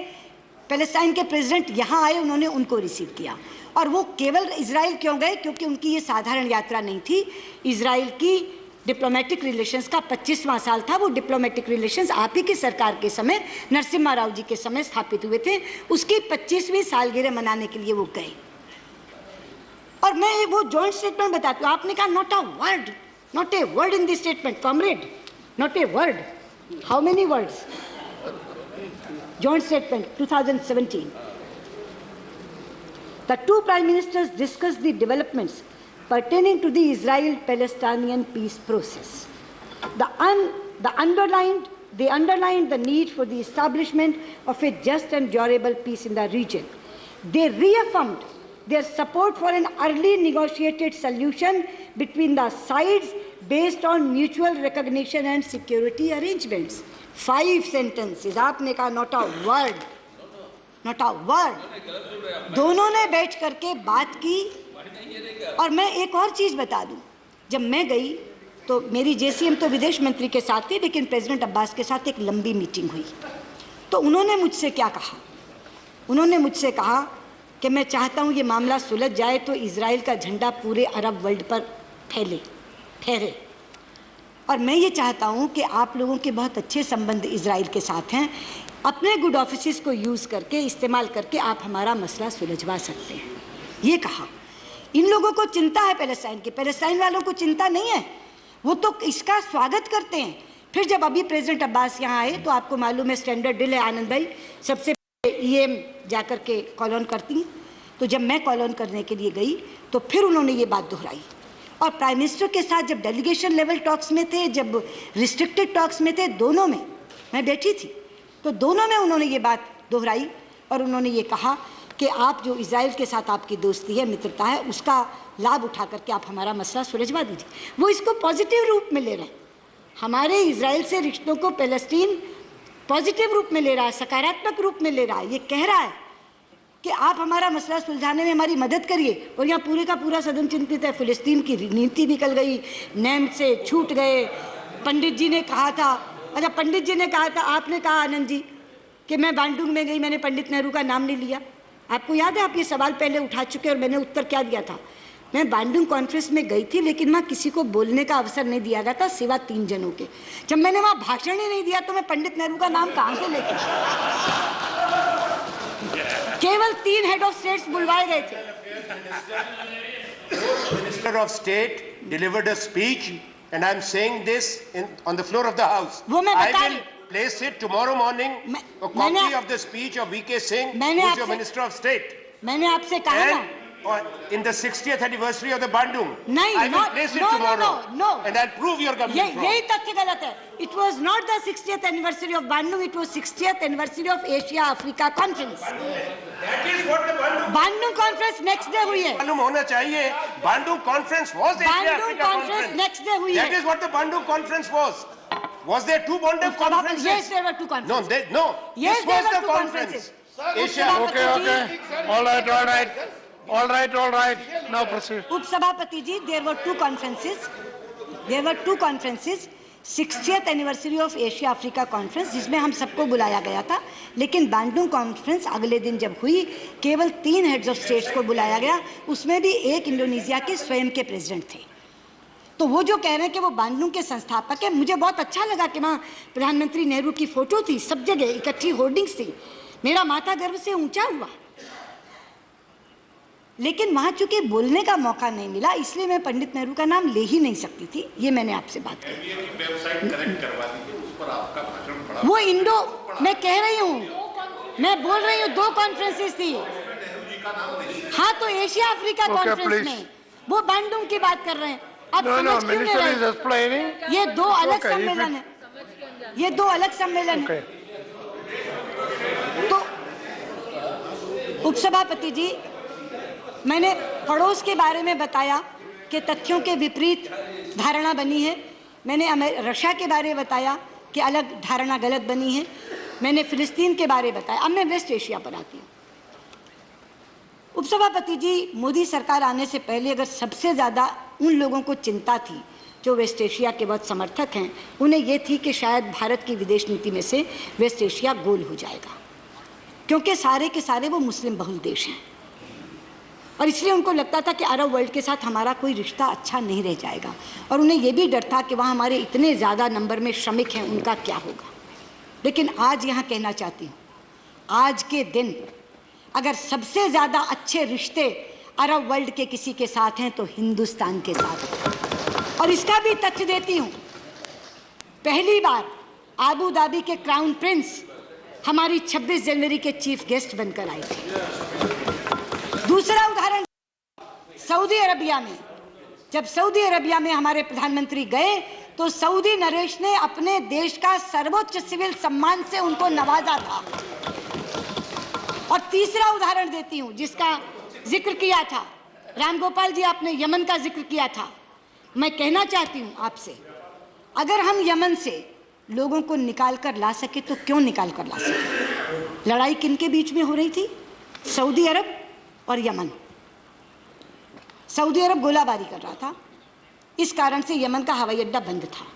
पैलेस्टाइन के प्रेसिडेंट यहाँ आए, उन्होंने उनको रिसीव किया। और वो केवल इजराइल क्यों गए? क्योंकि उनकी ये साधारण यात्रा नहीं थी। इजराइल की डिप्लोमेटिक रिलेशंस का 25वां साल था। वो डिप्लोमेटिक रिलेशंस आप ही की सरकार के समय, नरसिम्हा राव जी के समय स्थापित हुए थे। उसकी 25वीं सालगिरह मनाने के लिए वो गए। और मैं वो जॉइंट स्टेटमेंट बताती हूँ, आपने कहा not a word in this statement, comrade, not a word. How many words? Joint statement 2017. The 2 prime ministers discussed the developments pertaining to the Israel-Palestinian peace process. They underlined the need for the establishment of a just and durable peace in the region. They reaffirmed their support for an early negotiated solution between the sides based on mutual recognition and security arrangements. 5 sentences. आपने कहा not a word. Not a word. दोनों ने बैठ करके बात की। और मैं एक और चीज़ बता दूं, जब मैं गई तो मेरी जेसीएम तो विदेश मंत्री के साथ थी, लेकिन प्रेसिडेंट अब्बास के साथ एक लंबी मीटिंग हुई। तो उन्होंने मुझसे क्या कहा? उन्होंने मुझसे कहा कि मैं चाहता हूँ ये मामला सुलझ जाए तो इजराइल का झंडा पूरे अरब वर्ल्ड पर फहरे। और मैं ये चाहता हूँ कि आप लोगों के बहुत अच्छे संबंध इजराइल के साथ हैं, अपने गुड ऑफिसेस को यूज़ करके, इस्तेमाल करके आप हमारा मसला सुलझवा सकते हैं, ये कहा। इन लोगों को चिंता है पैलेस्टाइन की, पैलेस्टाइन वालों को चिंता नहीं है, वो तो इसका स्वागत करते हैं। फिर जब अभी प्रेसिडेंट अब्बास यहाँ आए तो आपको मालूम है स्टैंडर्ड डील है, आनंद भाई सबसे पहले ईएम जाकर के कॉल ऑन करती हैं। तो जब मैं कॉल ऑन करने के लिए गई तो फिर उन्होंने ये बात दोहराई। और प्राइम मिनिस्टर के साथ जब डेलीगेशन लेवल टॉक्स में थे, जब रिस्ट्रिक्टेड टॉक्स में थे, दोनों में मैं बैठी थी, तो दोनों में उन्होंने ये बात दोहराई और उन्होंने ये कहा कि आप जो इजराइल के साथ आपकी दोस्ती है, मित्रता है, उसका लाभ उठा करके आप हमारा मसला सुलझवा दीजिए। वो इसको पॉजिटिव रूप में ले रहे हैं, हमारे इजराइल से रिश्तों को पैलेस्टीन पॉजिटिव रूप में ले रहा है, सकारात्मक रूप में ले रहा है। ये कह रहा है कि आप हमारा मसला सुलझाने में हमारी मदद करिए। और यहाँ पूरे का पूरा सदन चिंतित है, फिलिस्तीन की नीति निकल गई, नेम से छूट गए। पंडित जी ने कहा था, अच्छा पंडित जी ने कहा था, आपने कहा आनंद जी कि मैं बांडुंग में गई, मैंने पंडित नेहरू का नाम नहीं लिया। आपको याद है, आप ये सवाल पहले उठा चुके और मैंने उत्तर क्या दिया था? मैं बांडुंग कॉन्फ्रेंस में गई थी, लेकिन वहाँ किसी को बोलने का अवसर नहीं दिया गया था सिवा 3 जनों के। जब मैंने वहाँ भाषण ही नहीं दिया तो मैं पंडित नेहरू का नाम कहाँ से लेती? केवल 3 हेड ऑफ स्टेट्स बुलवाए गए थे। Minister of State delivered a speech, and I'm saying this on the floor of the House. वो मैं I बता will place it tomorrow morning. A copy of the speech of VK Singh, who is your Minister of State. मैंने आपसे कहा ना, in the 60th anniversary of the Bandung. नहीं, I will place it tomorrow. No. And I'll prove your government wrong. यही तथ्य गलत है। It was not the 60th anniversary of Bandung. It was 60th anniversary of Asia Africa Conference. That is what the Bandung Conference next day हुई है। मालूम होना चाहिए, Bandung Conference was Asia Africa Conference. next day हुई है। That is what the Bandung Conference was. Was there 2 Bandung conferences? Yes, there were 2 conferences. No. Yes, this was there were the 2 conference. conferences. Asia. Okay. All right. Now proceed. उपसभापति जी, there were 2 conferences. There were 2 conferences. 60th anniversary of Asia Africa conference, जिसमें हम सबको बुलाया गया था, लेकिन Bandung conference अगले दिन जब हुई, केवल 3 हेड्स ऑफ स्टेट्स को बुलाया गया, उसमें भी एक इंडोनेशिया के स्वयं के प्रेसिडेंट थे। तो वो जो कह रहे हैं कि वो बांडुंग के संस्थापक है, मुझे बहुत अच्छा लगा कि वहाँ प्रधानमंत्री नेहरू की फोटो थी, सब जगह इकट्ठी होर्डिंग्स थी, मेरा माथा गर्व से ऊंचा हुआ। लेकिन वहाँ चूंकि बोलने का मौका नहीं मिला, इसलिए मैं पंडित नेहरू का नाम ले ही नहीं सकती थी। ये मैंने आपसे बात की। वेबसाइट करेक्ट करवा दीजिए, उस पर आपका भाषण पड़ा। वो इंडो, मैं कह रही हूँ, मैं बोल रही हूँ 2 कॉन्फ्रेंसेस थी। हाँ, तो एशिया अफ्रीका कॉन्फ्रेंस में वो बैंडूम की बात कर रहे हैं। आप समझ क्यों नहीं रहे? ये 2 अलग सम्मेलन है, ये 2 अलग सम्मेलन है। तो उपसभापति जी, मैंने पड़ोस के बारे में बताया कि तथ्यों के विपरीत धारणा बनी है। मैंने रशिया के बारे में बताया कि अलग धारणा गलत बनी है। मैंने फिलिस्तीन के बारे में बताया। अब मैं वेस्ट एशिया पर आती हूँ। उपसभापति जी, मोदी सरकार आने से पहले अगर सबसे ज़्यादा उन लोगों को चिंता थी जो वेस्ट एशिया के बहुत समर्थक हैं, उन्हें ये थी कि शायद भारत की विदेश नीति में से वेस्ट एशिया गोल हो जाएगा, क्योंकि सारे के सारे वो मुस्लिम बहुल देश हैं और इसलिए उनको लगता था कि अरब वर्ल्ड के साथ हमारा कोई रिश्ता अच्छा नहीं रह जाएगा। और उन्हें ये भी डर था कि वहाँ हमारे इतने ज़्यादा नंबर में श्रमिक हैं, उनका क्या होगा। लेकिन आज यहाँ कहना चाहती हूँ, आज के दिन अगर सबसे ज़्यादा अच्छे रिश्ते अरब वर्ल्ड के किसी के साथ हैं तो हिंदुस्तान के साथ। और इसका भी तथ्य देती हूँ, पहली बार आबू धाबी के क्राउन प्रिंस हमारी 26 जनवरी के चीफ गेस्ट बनकर आए थे। दूसरा उदाहरण, सऊदी अरबिया में, जब सऊदी अरबिया में हमारे प्रधानमंत्री गए तो सऊदी नरेश ने अपने देश का सर्वोच्च सिविल सम्मान से उनको नवाजा था। और तीसरा उदाहरण देती हूँ जिसका जिक्र किया था, रामगोपाल जी आपने यमन का जिक्र किया था। मैं कहना चाहती हूँ आपसे, अगर हम यमन से लोगों को निकाल कर ला सके तो क्यों निकाल कर ला सके? लड़ाई किनके बीच में हो रही थी? सऊदी अरब और यमन। सऊदी अरब गोलाबारी कर रहा था, इस कारण से यमन का हवाई अड्डा बंद था।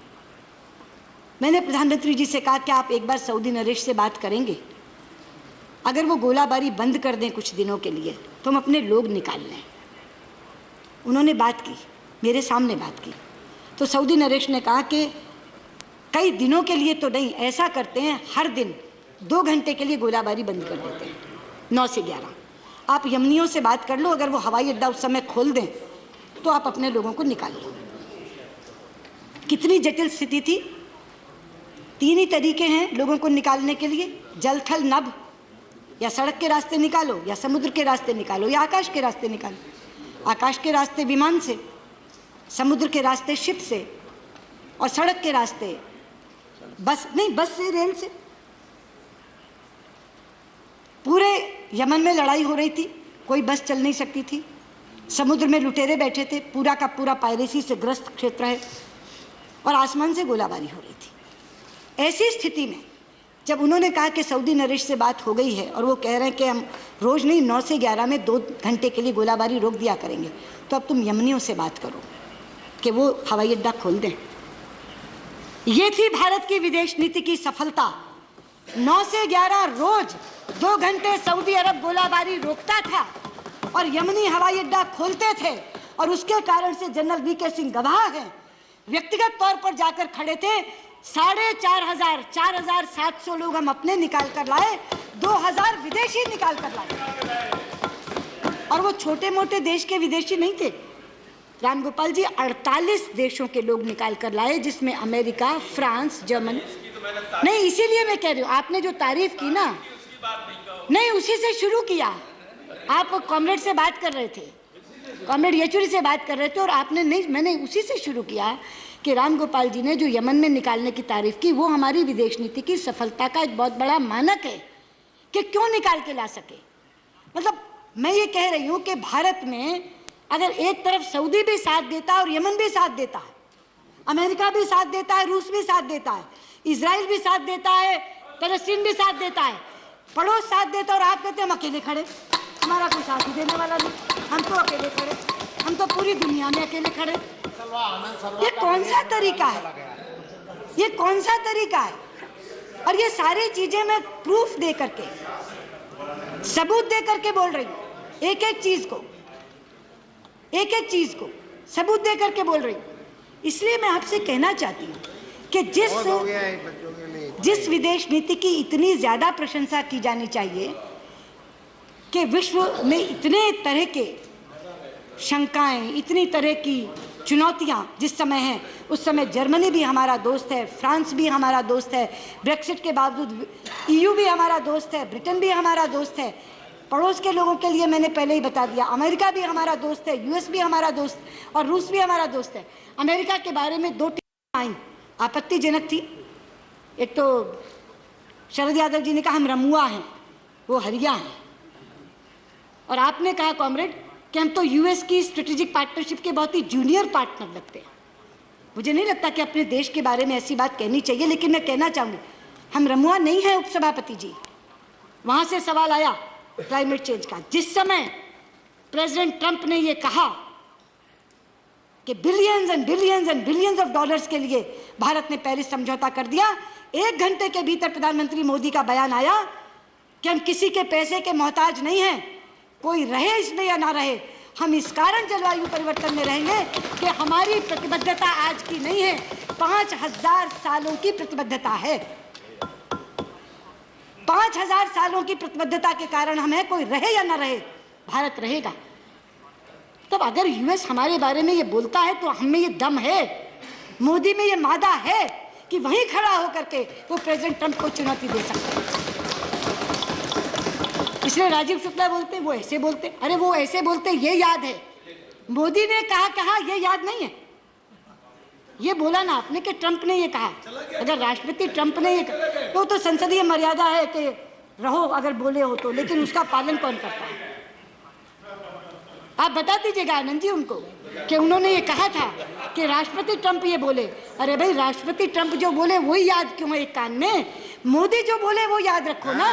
मैंने प्रधानमंत्री जी से कहा कि आप एक बार सऊदी नरेश से बात करेंगे, अगर वो गोलाबारी बंद कर दें कुछ दिनों के लिए तो हम अपने लोग निकाल लें। उन्होंने बात की, मेरे सामने बात की, तो सऊदी नरेश ने कहा कि कई दिनों के लिए तो नहीं, ऐसा करते हैं हर दिन 2 घंटे के लिए गोलाबारी बंद कर देते हैं, 9 से 11। आप यमनियों से बात कर लो, अगर वो हवाई अड्डा उस समय खोल दें तो आप अपने लोगों को निकाल लो। कितनी जटिल स्थिति थी। 3 ही तरीके हैं लोगों को निकालने के लिए, जल थल नभ, या सड़क के रास्ते निकालो, या समुद्र के रास्ते निकालो, या आकाश के रास्ते निकालो। आकाश के रास्ते विमान से, समुद्र के रास्ते शिप से, और सड़क के रास्ते बस नहीं, बस से, रेल से। पूरे यमन में लड़ाई हो रही थी, कोई बस चल नहीं सकती थी, समुद्र में लुटेरे बैठे थे, पूरा का पूरा पायरेसी से ग्रस्त क्षेत्र है, और आसमान से गोलाबारी हो रही थी। ऐसी स्थिति में जब उन्होंने कहा कि सऊदी नरेश से बात हो गई है और वो कह रहे हैं कि हम रोज़ नहीं 9 से 11 में 2 घंटे के लिए गोलाबारी रोक दिया करेंगे, तो अब तुम यमनियों से बात करो कि वो हवाई अड्डा खोल दें। ये थी भारत की विदेश नीति की सफलता। 9 से 11 रोज 2 घंटे सऊदी अरब गोलाबारी रोकता था और यमनी हवाई अड्डा खोलते थे, और उसके कारण से जनरल वीके सिंह गवाह हैं, व्यक्तिगत तौर पर जाकर खड़े थे। 4,500 4,700 लोग हम अपने निकाल कर लाए, 2,000 विदेशी निकाल कर लाए। और वो छोटे मोटे देश के विदेशी नहीं थे रामगोपाल जी, 48 देशों के लोग निकाल कर लाए, जिसमें अमेरिका, फ्रांस, जर्मनी। नहीं, इसीलिए मैं कह रही हूँ, आपने जो तारीफ की ना, नहीं उसी से शुरू किया। आप कॉमरेड से बात कर रहे थे, कॉमरेड येचुरी से बात कर रहे थे, और आपने नहीं, मैंने उसी से शुरू किया कि रामगोपाल जी ने जो यमन में निकालने की तारीफ की, वो हमारी विदेश नीति की सफलता का एक बहुत बड़ा मानक है कि क्यों निकाल के ला सके। मतलब मैं ये कह रही हूँ कि भारत में अगर एक तरफ सऊदी भी साथ देता है और यमन भी साथ देता है, अमेरिका भी साथ देता है, रूस भी साथ देता है, इजराइल भी साथ देता है, फलस्तीन भी साथ देता है, पड़ोस साथ देता है, और आप कहते हैं हम अकेले खड़े, हमारा कोई साथ ही देने वाला नहीं, हम तो अकेले खड़े, हम तो पूरी दुनिया में अकेले खड़े। ये कौन सा तरीका है? ये कौन सा तरीका है? और ये सारी चीजें मैं प्रूफ दे करके, सबूत दे करके बोल रही हूँ, एक एक चीज को सबूत दे करके बोल रही हूँ। इसलिए मैं आपसे कहना चाहती हूँ कि जिस विदेश नीति की इतनी ज्यादा प्रशंसा की जानी चाहिए, कि विश्व में इतने तरह के शंकाएं, इतनी तरह की चुनौतियां जिस समय हैं, उस समय जर्मनी भी हमारा दोस्त है, फ्रांस भी हमारा दोस्त है, ब्रेक्सिट के बावजूद EU भी हमारा दोस्त है, ब्रिटेन भी हमारा दोस्त है। पड़ोस के लोगों के लिए मैंने पहले ही बता दिया, अमेरिका भी हमारा दोस्त है, US भी हमारा दोस्त और रूस भी हमारा दोस्त है। अमेरिका के बारे में 2 टिप्पणियां आई, आपत्तिजनक थी। एक तो शरद यादव जी ने कहा हम रमुआ हैं, वो हरिया हैं, और आपने कहा कॉमरेड कि हम तो US की स्ट्रेटेजिक पार्टनरशिप के बहुत ही जूनियर पार्टनर लगते हैं। मुझे नहीं लगता कि अपने देश के बारे में ऐसी बात कहनी चाहिए, लेकिन मैं कहना चाहूँगी हम रमुआ नहीं है उपसभापति जी। वहाँ से सवाल आया क्लाइमेट चेंज का। जिस समय प्रेसिडेंट ट्रंप ने ये कहा कि billions and billions and billions of dollars के लिए भारत ने पेरिस समझौता कर दिया, 1 घंटे के भीतर प्रधानमंत्री मोदी का बयान आया कि हम किसी के पैसे के मोहताज नहीं हैं, कोई रहे इसमें या ना रहे, हम इस कारण जलवायु परिवर्तन में रहेंगे कि हमारी प्रतिबद्धता आज की नहीं है, 5000 सालों की प्रतिबद्धता है। 5000 सालों की प्रतिबद्धता के कारण हम है, कोई रहे या ना रहे, भारत रहेगा। तब अगर US हमारे बारे में ये बोलता है तो हमें ये दम है, मोदी में ये मादा है कि वहीं खड़ा होकर के वो प्रेसिडेंट ट्रंप को चुनौती दे सकते हैं। इसलिए राजीव शुक्ला बोलते हैं वो ऐसे बोलते, अरे वो ऐसे बोलते ये याद है, मोदी ने कहा ये याद नहीं है। ये बोला ना आपने कि ट्रंप ने ये कहा, अगर राष्ट्रपति ट्रंप ने ये कहा तो संसदीय मर्यादा है कि रहो अगर बोले हो तो, लेकिन उसका पालन कौन करता है? आप बता दीजिएगा आनंद जी उनको कि उन्होंने ये कहा था कि राष्ट्रपति ट्रंप ये बोले। अरे भाई राष्ट्रपति ट्रंप जो बोले वही याद क्यों है एक कान में, मोदी जो बोले वो याद रखो ना।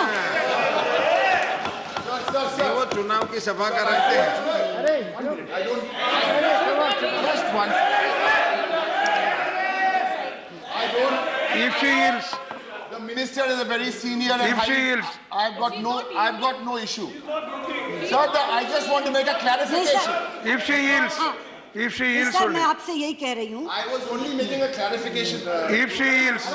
वो चुनाव की सभा का रखते हैं। If she yields, The minister is a very senior and if she highly- yields, I've got no issue. Sir, I just want to make a clarification. if she yields, if she yields sir only, मैं आपसे यही कह रही हूँ, I was only making a clarification. if she yields,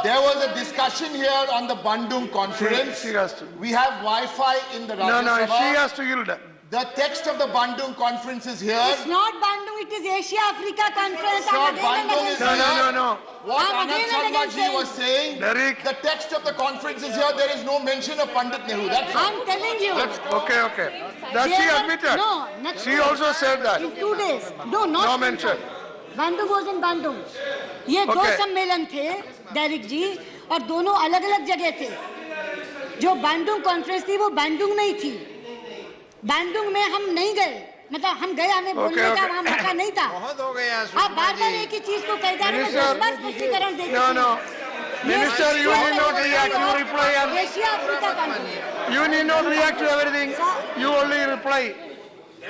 There was a discussion here on the Bandung conference. she has to. We have Wi-Fi in the Rajya No, she Sabha. has to yield. The text of the Bandung conference is here. it's not Bandung, it is Asia Africa conference. Sir, I'm again and Bandung again is saying- No. What I'm Anand again and again Sharma ji saying- was saying, Derek. the text of the conference is here. There is no mention of Pandit Nehru. That's all. I'm telling you. Okay. That she There were- admitted. No, next She day. also said that. In 2 days. No, not No mention. Bandung was in Bandung. ये दो Okay. सम्मेलन थे Derek जी, और दोनों अलग अलग जगह थे। जो बैंडुंग कॉन्फ्रेंस थी वो बैंडुंग नहीं थी, बैंडुंग में हम नहीं गए, मतलब हम गए, हमें बोलने का वहाँ मौका नहीं था। बहुत हो गया आप बार-बार एक ही चीज को कह जा रहे हैं, Minister, 10 बार स्पष्टीकरण दे No. Minister, you need not react. You reply and Asia Africa conference. you need not react to everything. You only reply.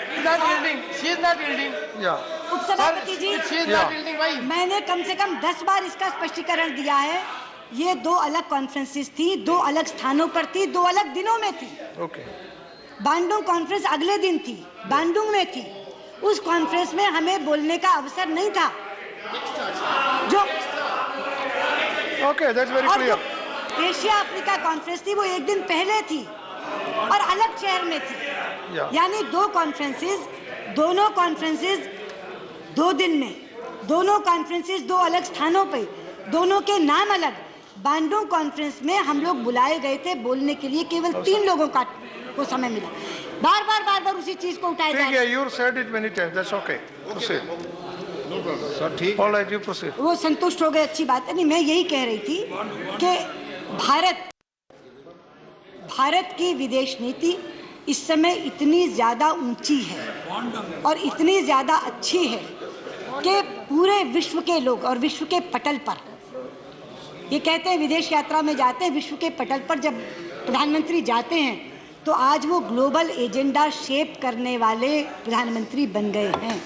She's not yielding. She is not yielding. Yeah. उपसभापति जी, She is Yeah. not yielding. Why? मैंने कम से कम 10 बार इसका स्पष्टीकरण दिया है। ये 2 अलग conferences थी, 2 अलग स्थानों पर थी, 2 अलग दिनों में थी। Okay. बैंडुंग कॉन्फ्रेंस अगले दिन थी, बैंडुंग में थी। उस कॉन्फ्रेंस में हमें बोलने का अवसर नहीं था। जो Okay, that's very और clear. जो एशिया अफ्रीका कॉन्फ्रेंस थी वो एक दिन पहले थी और अलग शहर में थी। Yeah. यानी 2 कॉन्फ्रेंसेस, दोनों कॉन्फ्रेंसेस 2 दिन में, दोनों कॉन्फ्रेंसेस 2 अलग स्थानों पे, दोनों के नाम अलग। बैंडुंग कॉन्फ्रेंस में हम लोग बुलाए गए थे बोलने के लिए, केवल 3 लोगों को समय मिला। बार बार उसी चीज को उठाया जा ठीक रहा है, you said it many times. That's okay. Proceed. Sir ठीक All right, you proceed. वो संतुष्ट हो गए, अच्छी बात है। नहीं, मैं यही कह रही थी कि भारत की विदेश नीति इस समय इतनी ज़्यादा ऊंची है और इतनी ज़्यादा अच्छी है कि पूरे विश्व के लोग और विश्व के पटल पर, ये कहते हैं विदेश यात्रा में जाते हैं, विश्व के पटल पर जब प्रधानमंत्री जाते हैं तो आज वो ग्लोबल एजेंडा शेप करने वाले प्रधानमंत्री बन गए हैं।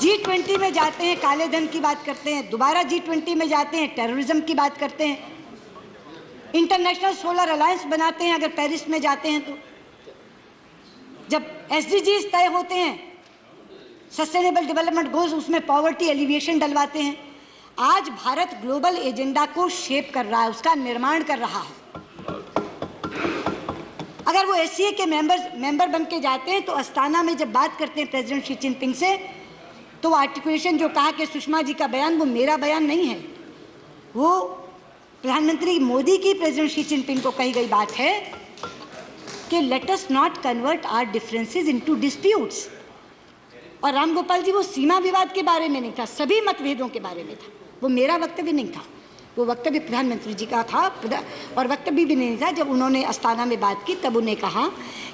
G20 में जाते हैं, काले धन की बात करते हैं, दोबारा G20 में जाते हैं, टेररिज्म की बात करते हैं, इंटरनेशनल सोलर अलायंस बनाते हैं अगर पेरिस में जाते हैं तो, जब SDGs तय होते हैं, सस्टेनेबल डेवलपमेंट गोल्स, उसमें पॉवर्टी एलिविएशन डलवाते हैं। आज भारत ग्लोबल एजेंडा को शेप कर रहा है, उसका निर्माण कर रहा है। अगर वो एससीए के मेंबर बन के जाते हैं तो अस्ताना में जब बात करते हैं प्रेसिडेंट शी जिनपिंग से, तो वो आर्टिकुलेशन जो कहा कि सुषमा जी का बयान, वो मेरा बयान नहीं है, वो प्रधानमंत्री मोदी की प्रेसिडेंट शी जिनपिंग को कही गई बात है कि let us not convert our differences into disputes. और राम गोपाल जी, वो सीमा विवाद के बारे में नहीं था, सभी मतभेदों के बारे में था, वो मेरा वक्तव्य नहीं था, वो वक्तव्य प्रधानमंत्री जी का था। और वक्तव्य भी नहीं था, जब उन्होंने अस्ताना में बात की तब उन्हें कहा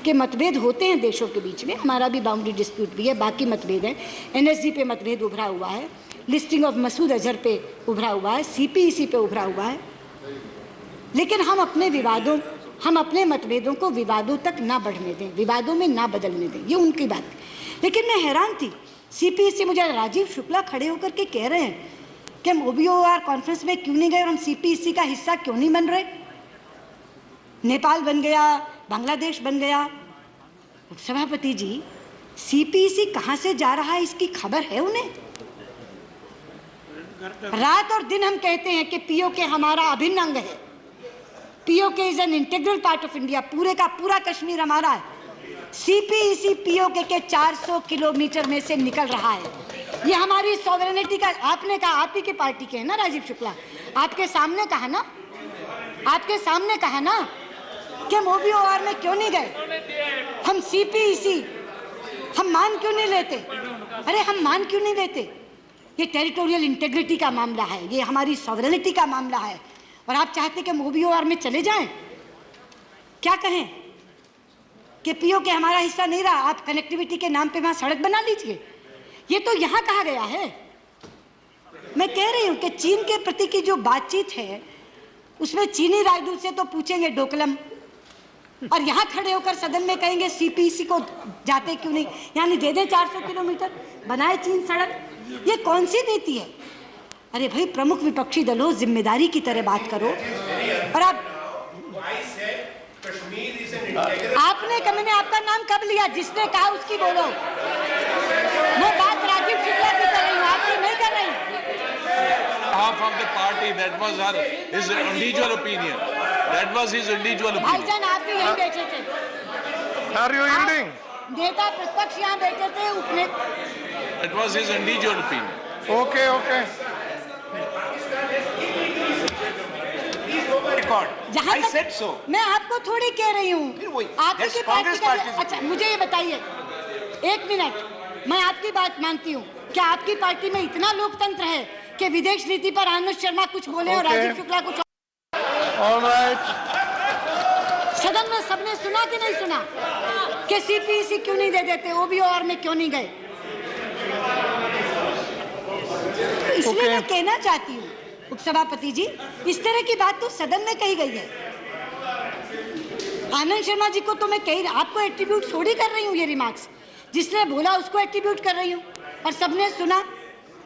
कि मतभेद होते हैं देशों के बीच में, हमारा भी बाउंड्री डिस्प्यूट भी है, बाकी मतभेद है, एनएसजी पे मतभेद उभरा हुआ है, लिस्टिंग ऑफ मसूद अजहर पे उभरा हुआ है, सीपीईसी पे उभरा हुआ है, लेकिन हम अपने मतभेदों को विवादों तक ना बढ़ने दें, विवादों में ना बदलने दें, ये उनकी बात। लेकिन मैं हैरान थी, सीपीईसी, मुझे राजीव शुक्ला खड़े होकर के कह रहे हैं कि हम ओबीओआर कॉन्फ्रेंस में क्यों नहीं गए और हम सीपीईसी का हिस्सा क्यों नहीं बन रहे। नेपाल बन गया, बांग्लादेश बन गया। उपसभापति जी, सीपीईसी कहां से जा रहा है इसकी खबर है उन्हें? रात और दिन हम कहते हैं कि पीओके हमारा अभिन्न अंग है, PoK is an integral part of India, पूरे का पूरा कश्मीर हमारा है। सीपीईसी पीओके के 400 किलोमीटर में से निकल रहा है, ये हमारी सॉवरेनिटी का। आपने कहा, आप ही की पार्टी के हैं ना राजीव शुक्ला, आपके सामने कहा ना, आपके सामने कहा ना कि हम ओबीओआर में क्यों नहीं गए, हम सीपीईसी हम मान क्यों नहीं लेते। अरे हम मान क्यों नहीं लेते? ये टेरिटोरियल इंटेग्रिटी का मामला है, ये हमारी सॉवरेनिटी का मामला है, और आप चाहते कि हम ओबीओआर में चले जाएं? क्या कहें कि पीओके हमारा हिस्सा नहीं रहा, आप कनेक्टिविटी के नाम पे वहां सड़क बना लीजिए। ये तो यहां कहा गया है। मैं कह रही हूं कि चीन के प्रति की जो बातचीत है उसमें चीनी राजदूत से तो पूछेंगे डोकलम, और यहां खड़े होकर सदन में कहेंगे सीपीईसी को जाते क्यों नहीं, यानी दे दें 400 किलोमीटर, बनाए चीन सड़क। ये कौन सी नीति है? अरे भाई, प्रमुख विपक्षी दलों, जिम्मेदारी की तरह बात करो। और आपने मैंने आपका नाम कब लिया? जिसने कहा उसकी बोलो। मैं बात राजीव शुक्ला की कर रही हूँ, आपकी नहीं कर रही। Half of the party, that was his individual opinion. That was his individual opinion. भाईजान, आप भी यहीं बैठे थे। Are you yielding? नेता प्रतिपक्ष यहाँ बैठे थे, उपने। That was his individual opinion. Okay, okay. जहाँ तक मैं आपको थोड़ी कह रही हूँ, आपकी पार्टी का। अच्छा, मुझे ये बताइए, एक मिनट, मैं आपकी बात मानती हूँ, क्या आपकी पार्टी में इतना लोकतंत्र है कि विदेश नीति पर आनंद शर्मा कुछ बोले और राजीव शुक्ला कुछ? Alright. सदन में सबने सुना कि नहीं सुना कि सीपीईसी क्यों नहीं दे देते, ओबीओआर में क्यों नहीं गए? इसलिए मैं कहना चाहती हूँ उपसभापति जी, इस तरह की बात तो सदन में कही गई है। आनंद शर्मा जी को तो मैं कही, आपको एट्रीब्यूट थोड़ी कर रही हूँ, ये रिमार्क्स जिसने बोला उसको एट्रीब्यूट कर रही हूँ, और सबने सुना।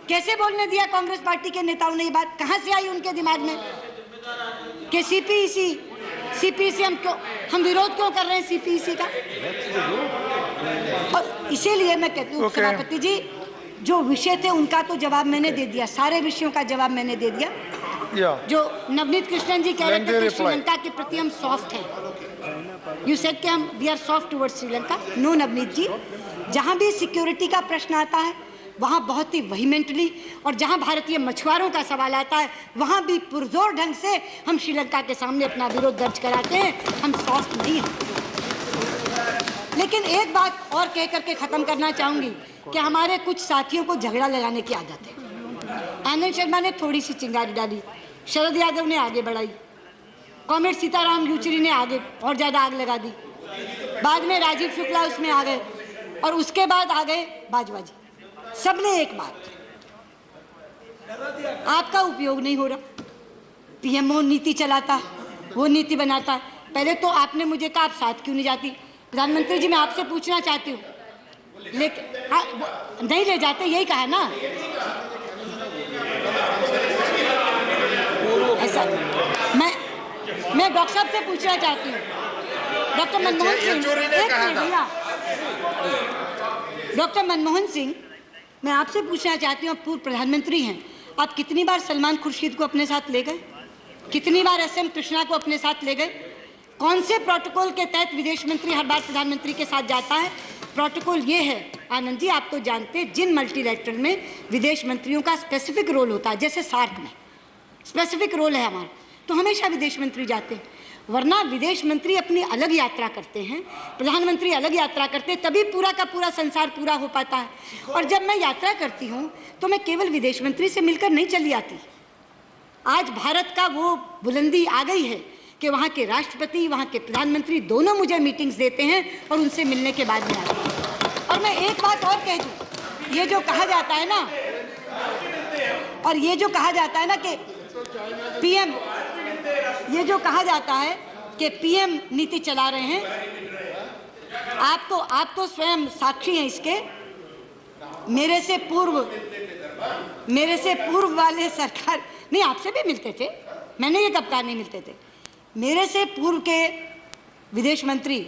कैसे बोलने दिया कांग्रेस पार्टी के नेताओं ने? ये बात कहाँ से आई उनके दिमाग में कि सीपीईसी हम विरोध क्यों कर रहे हैं सीपीईसी का? और इसीलिए मैं कहती हूँ उपसभापति जी, जो विषय थे उनका तो जवाब मैंने दे दिया, सारे विषयों का जवाब मैंने दे दिया। जो नवनीत कृष्णन जी कह रहे थे कि श्रीलंका के प्रति हम सॉफ्ट हैं, यू सेड कि हम we are soft towards Sri Lanka. No Navneet ji, जहां भी सिक्योरिटी का प्रश्न आता है वहां बहुत ही वहीमेंटली, और जहां भारतीय मछुआरों का सवाल आता है वहां भी पुरजोर ढंग से हम श्रीलंका के सामने अपना विरोध दर्ज कराते हैं, हम सॉफ्ट नहीं हैं। लेकिन एक बात और कह करके खत्म करना चाहूंगी कि हमारे कुछ साथियों को झगड़ा लगाने की आदत है। आनंद शर्मा ने थोड़ी सी चिंगारी डाली, शरद यादव ने आगे बढ़ाई, कॉमरेड सीताराम येचुरी ने आगे और ज्यादा आग लगा दी, बाद में राजीव शुक्ला उसमें आ गए, और उसके बाद आ गए बाजवाजी। सबने एक बात, आपका उपयोग नहीं हो रहा, पीएमओ नीति चलाता, वो नीति बनाता। पहले तो आपने मुझे कहा आप साथ क्यों नहीं जाती? प्रधानमंत्री जी, मैं आपसे पूछना चाहती हूँ, लेकिन नहीं ले जाते, यही कहा ना। ऐसा मैं डॉक्टर साहब से पूछना चाहती हूँ, डॉक्टर मनमोहन सिंह, डॉक्टर मनमोहन सिंह, मैं आपसे पूछना चाहती हूँ, आप पूर्व प्रधानमंत्री हैं, आप कितनी बार सलमान खुर्शीद को अपने साथ ले गए? कितनी बार एसएम कृष्णा को अपने साथ ले गए? कौन से प्रोटोकॉल के तहत विदेश मंत्री हर बार प्रधानमंत्री के साथ जाता है? प्रोटोकॉल ये है आनंद जी, आप तो जानते हैं, जिन मल्टीलैटरल में विदेश मंत्रियों का स्पेसिफिक रोल होता है, जैसे सार्क में स्पेसिफिक रोल है हमारा, तो हमेशा विदेश मंत्री जाते हैं। वरना विदेश मंत्री अपनी अलग यात्रा करते हैं, प्रधानमंत्री अलग यात्रा करते हैं, तभी पूरा का पूरा संसार पूरा हो पाता है। और जब मैं यात्रा करती हूँ तो मैं केवल विदेश मंत्री से मिलकर नहीं चली आती। आज भारत का वो बुलंदी आ गई है कि वहाँ के राष्ट्रपति, वहाँ के प्रधानमंत्री दोनों मुझे मीटिंग्स देते हैं और उनसे मिलने के बाद में आते हैं। और मैं एक बात और कह दूँ, ये जो कहा जाता है ना, और ये जो कहा जाता है ना कि पीएम, ये जो कहा जाता है कि पीएम नीति चला रहे हैं, आप तो स्वयं साक्षी हैं इसके। मेरे से पूर्व वाले सरकार नहीं, आपसे भी मिलते थे, मैंने ये कब कहा नहीं मिलते थे। मेरे से पूर्व के विदेश मंत्री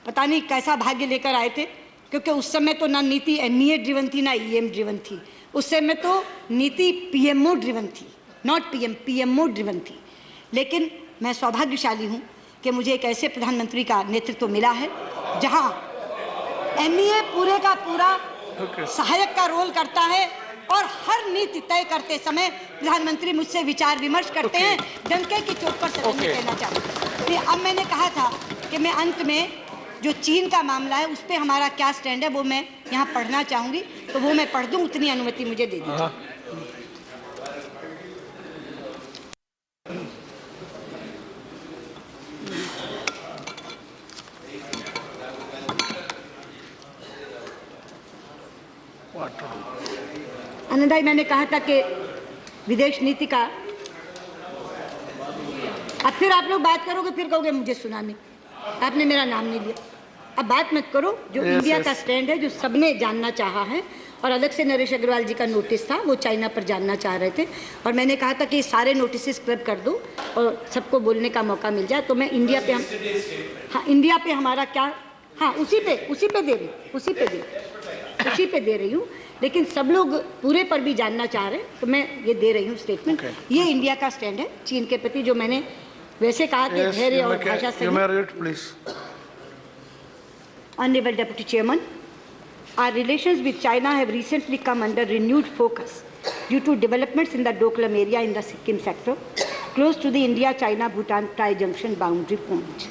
पता नहीं कैसा भाग्य लेकर आए थे, क्योंकि उस समय तो ना नीति एमईए ड्रिवन थी ना ईएम ड्रिवन थी, उस समय तो नीति पीएमओ ड्रिवन थी, नॉट पीएम, पीएमओ ड्रिवन थी। लेकिन मैं सौभाग्यशाली हूँ कि मुझे एक ऐसे प्रधानमंत्री का नेतृत्व मिला है जहाँ एमईए पूरे का पूरा सहायक का रोल करता है और हर नीति तय करते समय प्रधानमंत्री मुझसे विचार विमर्श करते हैं। डंके की चोट पर सदन में कहना चाहूँगी। अब मैंने कहा था कि मैं अंत में जो चीन का मामला है उस पर हमारा क्या स्टैंड है वो मैं यहाँ पढ़ना चाहूँगी, तो वो मैं पढ़ दूँ, उतनी अनुमति मुझे दे दीजिए। आनंदाई, मैंने कहा था कि विदेश नीति का, अब फिर आप लोग बात करोगे, फिर कहोगे मुझे सुना नहीं, आपने मेरा नाम नहीं लिया। अब बात मत करो, जो इंडिया का स्टैंड है, जो सबने जानना चाहा है, और अलग से नरेश अग्रवाल जी का नोटिस था, वो चाइना पर जानना चाह रहे थे, और मैंने कहा था कि सारे नोटिस स्क्रब कर दो और सबको बोलने का मौका मिल जाए। तो मैं इंडिया पे इंडिया पे हमारा क्या, उसी पे दे रही हूँ, लेकिन सब लोग पूरे पर भी जानना चाह रहे हैं, तो मैं ये दे रही हूँ स्टेटमेंट। ये इंडिया का स्टैंड है चीन के प्रति, जो मैंने वैसे कहा कि धैर्य और भाषा से। Honorable Deputy Chairman, our relations with China have recently come under renewed focus due to developments in the Doklam area in the Sikkim sector, close to the India-China-Bhutan tri-junction boundary point.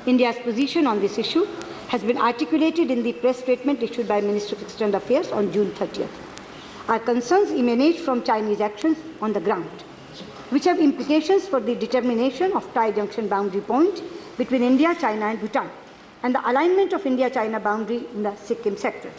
India's position on this issue has been articulated in the press statement issued by Minister of External Affairs on June 30th. Our concerns emanate from Chinese actions on the ground, which have implications for the determination of tri-junction boundary point between India, China and Bhutan, and the alignment of India-China boundary in the Sikkim sector.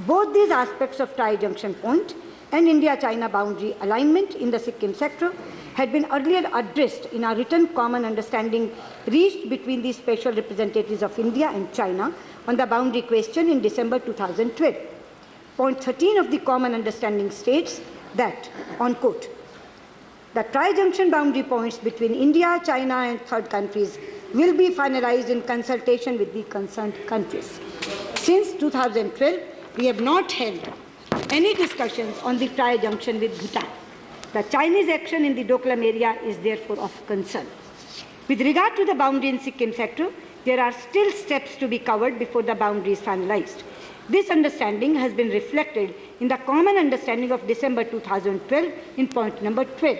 Both these aspects of tri-junction point and India-China boundary alignment in the Sikkim sector had been earlier addressed in a written common understanding reached between the special representatives of India and China on the boundary question in December 2012. Point 13 of the common understanding states that, on quote, the tri-junction boundary points between India, China and third countries will be finalized in consultation with the concerned countries. Since 2012, we have not held any discussions on the tri-junction with Bhutan. The Chinese action in the Doklam area is therefore of concern. With regard to the boundary in Sikkim sector, there are still steps to be covered before the boundary is finalized. This understanding has been reflected in the common understanding of December 2012 in point number 12,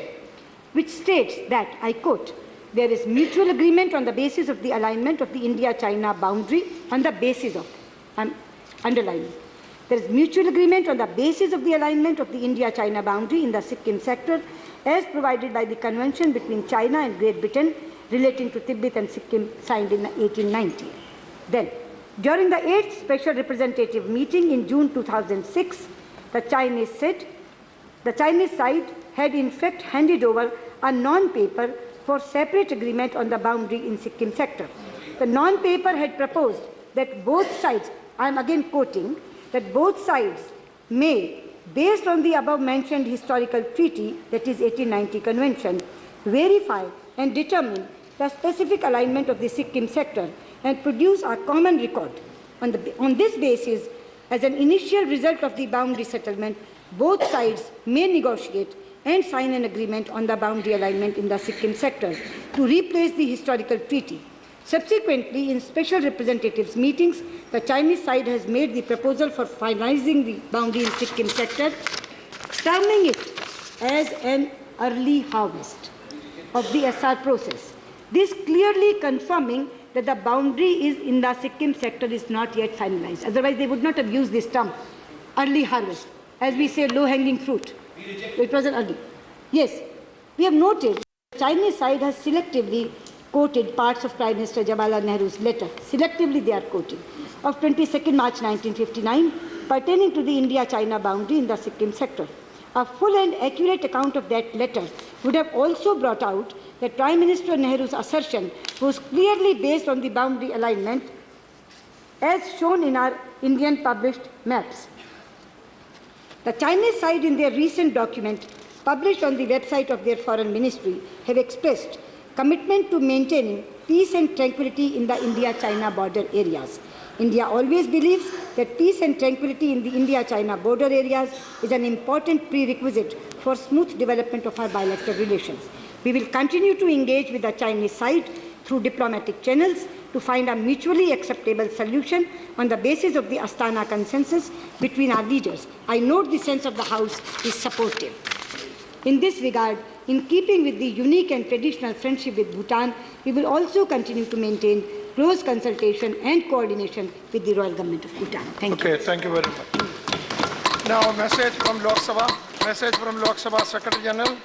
which states that, I quote, there is mutual agreement on the basis of the alignment of the India-China boundary on the basis of, underlining, there is mutual agreement on the basis of the alignment of the India-China boundary in the Sikkim sector as provided by the convention between China and Great Britain relating to Tibet and Sikkim signed in 1890. Then, during the 8th Special Representative meeting in June 2006, the Chinese side had in fact handed over a non-paper for separate agreement on the boundary in Sikkim sector. The non-paper had proposed that both sides, I am again quoting, that both sides may, based on the above mentioned historical treaty, that is 1890 convention, verify and determine the specific alignment of the Sikkim sector and produce a common record. On this basis, as an initial result of the boundary settlement, both sides may negotiate and sign an agreement on the boundary alignment in the Sikkim sector to replace the historical treaty. Subsequently, in special representatives meetings, the Chinese side has made the proposal for finalizing the boundary in Sikkim sector, terming it as an early harvest of the SR process. This clearly confirming that the boundary is in the Sikkim sector is not yet finalized. Otherwise, they would not have used this term, early harvest. As we say, low-hanging fruit. It was an early. Yes, we have noted the Chinese side has selectively quoted parts of Prime Minister Jawaharlal Nehru's letter, selectively they are quoting, of 22nd March 1959, pertaining to the India-China boundary in the Sikkim sector. A full and accurate account of that letter would have also brought out that Prime Minister Nehru's assertion was clearly based on the boundary alignment as shown in our Indian published maps. The Chinese side in their recent document published on the website of their foreign ministry have expressed commitment to maintaining peace and tranquility in the India-China border areas. India always believes that peace and tranquility in the India-China border areas is an important prerequisite for smooth development of our bilateral relations. We will continue to engage with the Chinese side through diplomatic channels to find a mutually acceptable solution on the basis of the Astana consensus between our leaders. I note the sense of the House is supportive. In this regard, in keeping with the unique and traditional friendship with Bhutan, we will also continue to maintain close consultation and coordination with the Royal Government of Bhutan. Thank you. Okay, thank you very much. Now, message from Lok Sabha. Message from Lok Sabha Secretary General.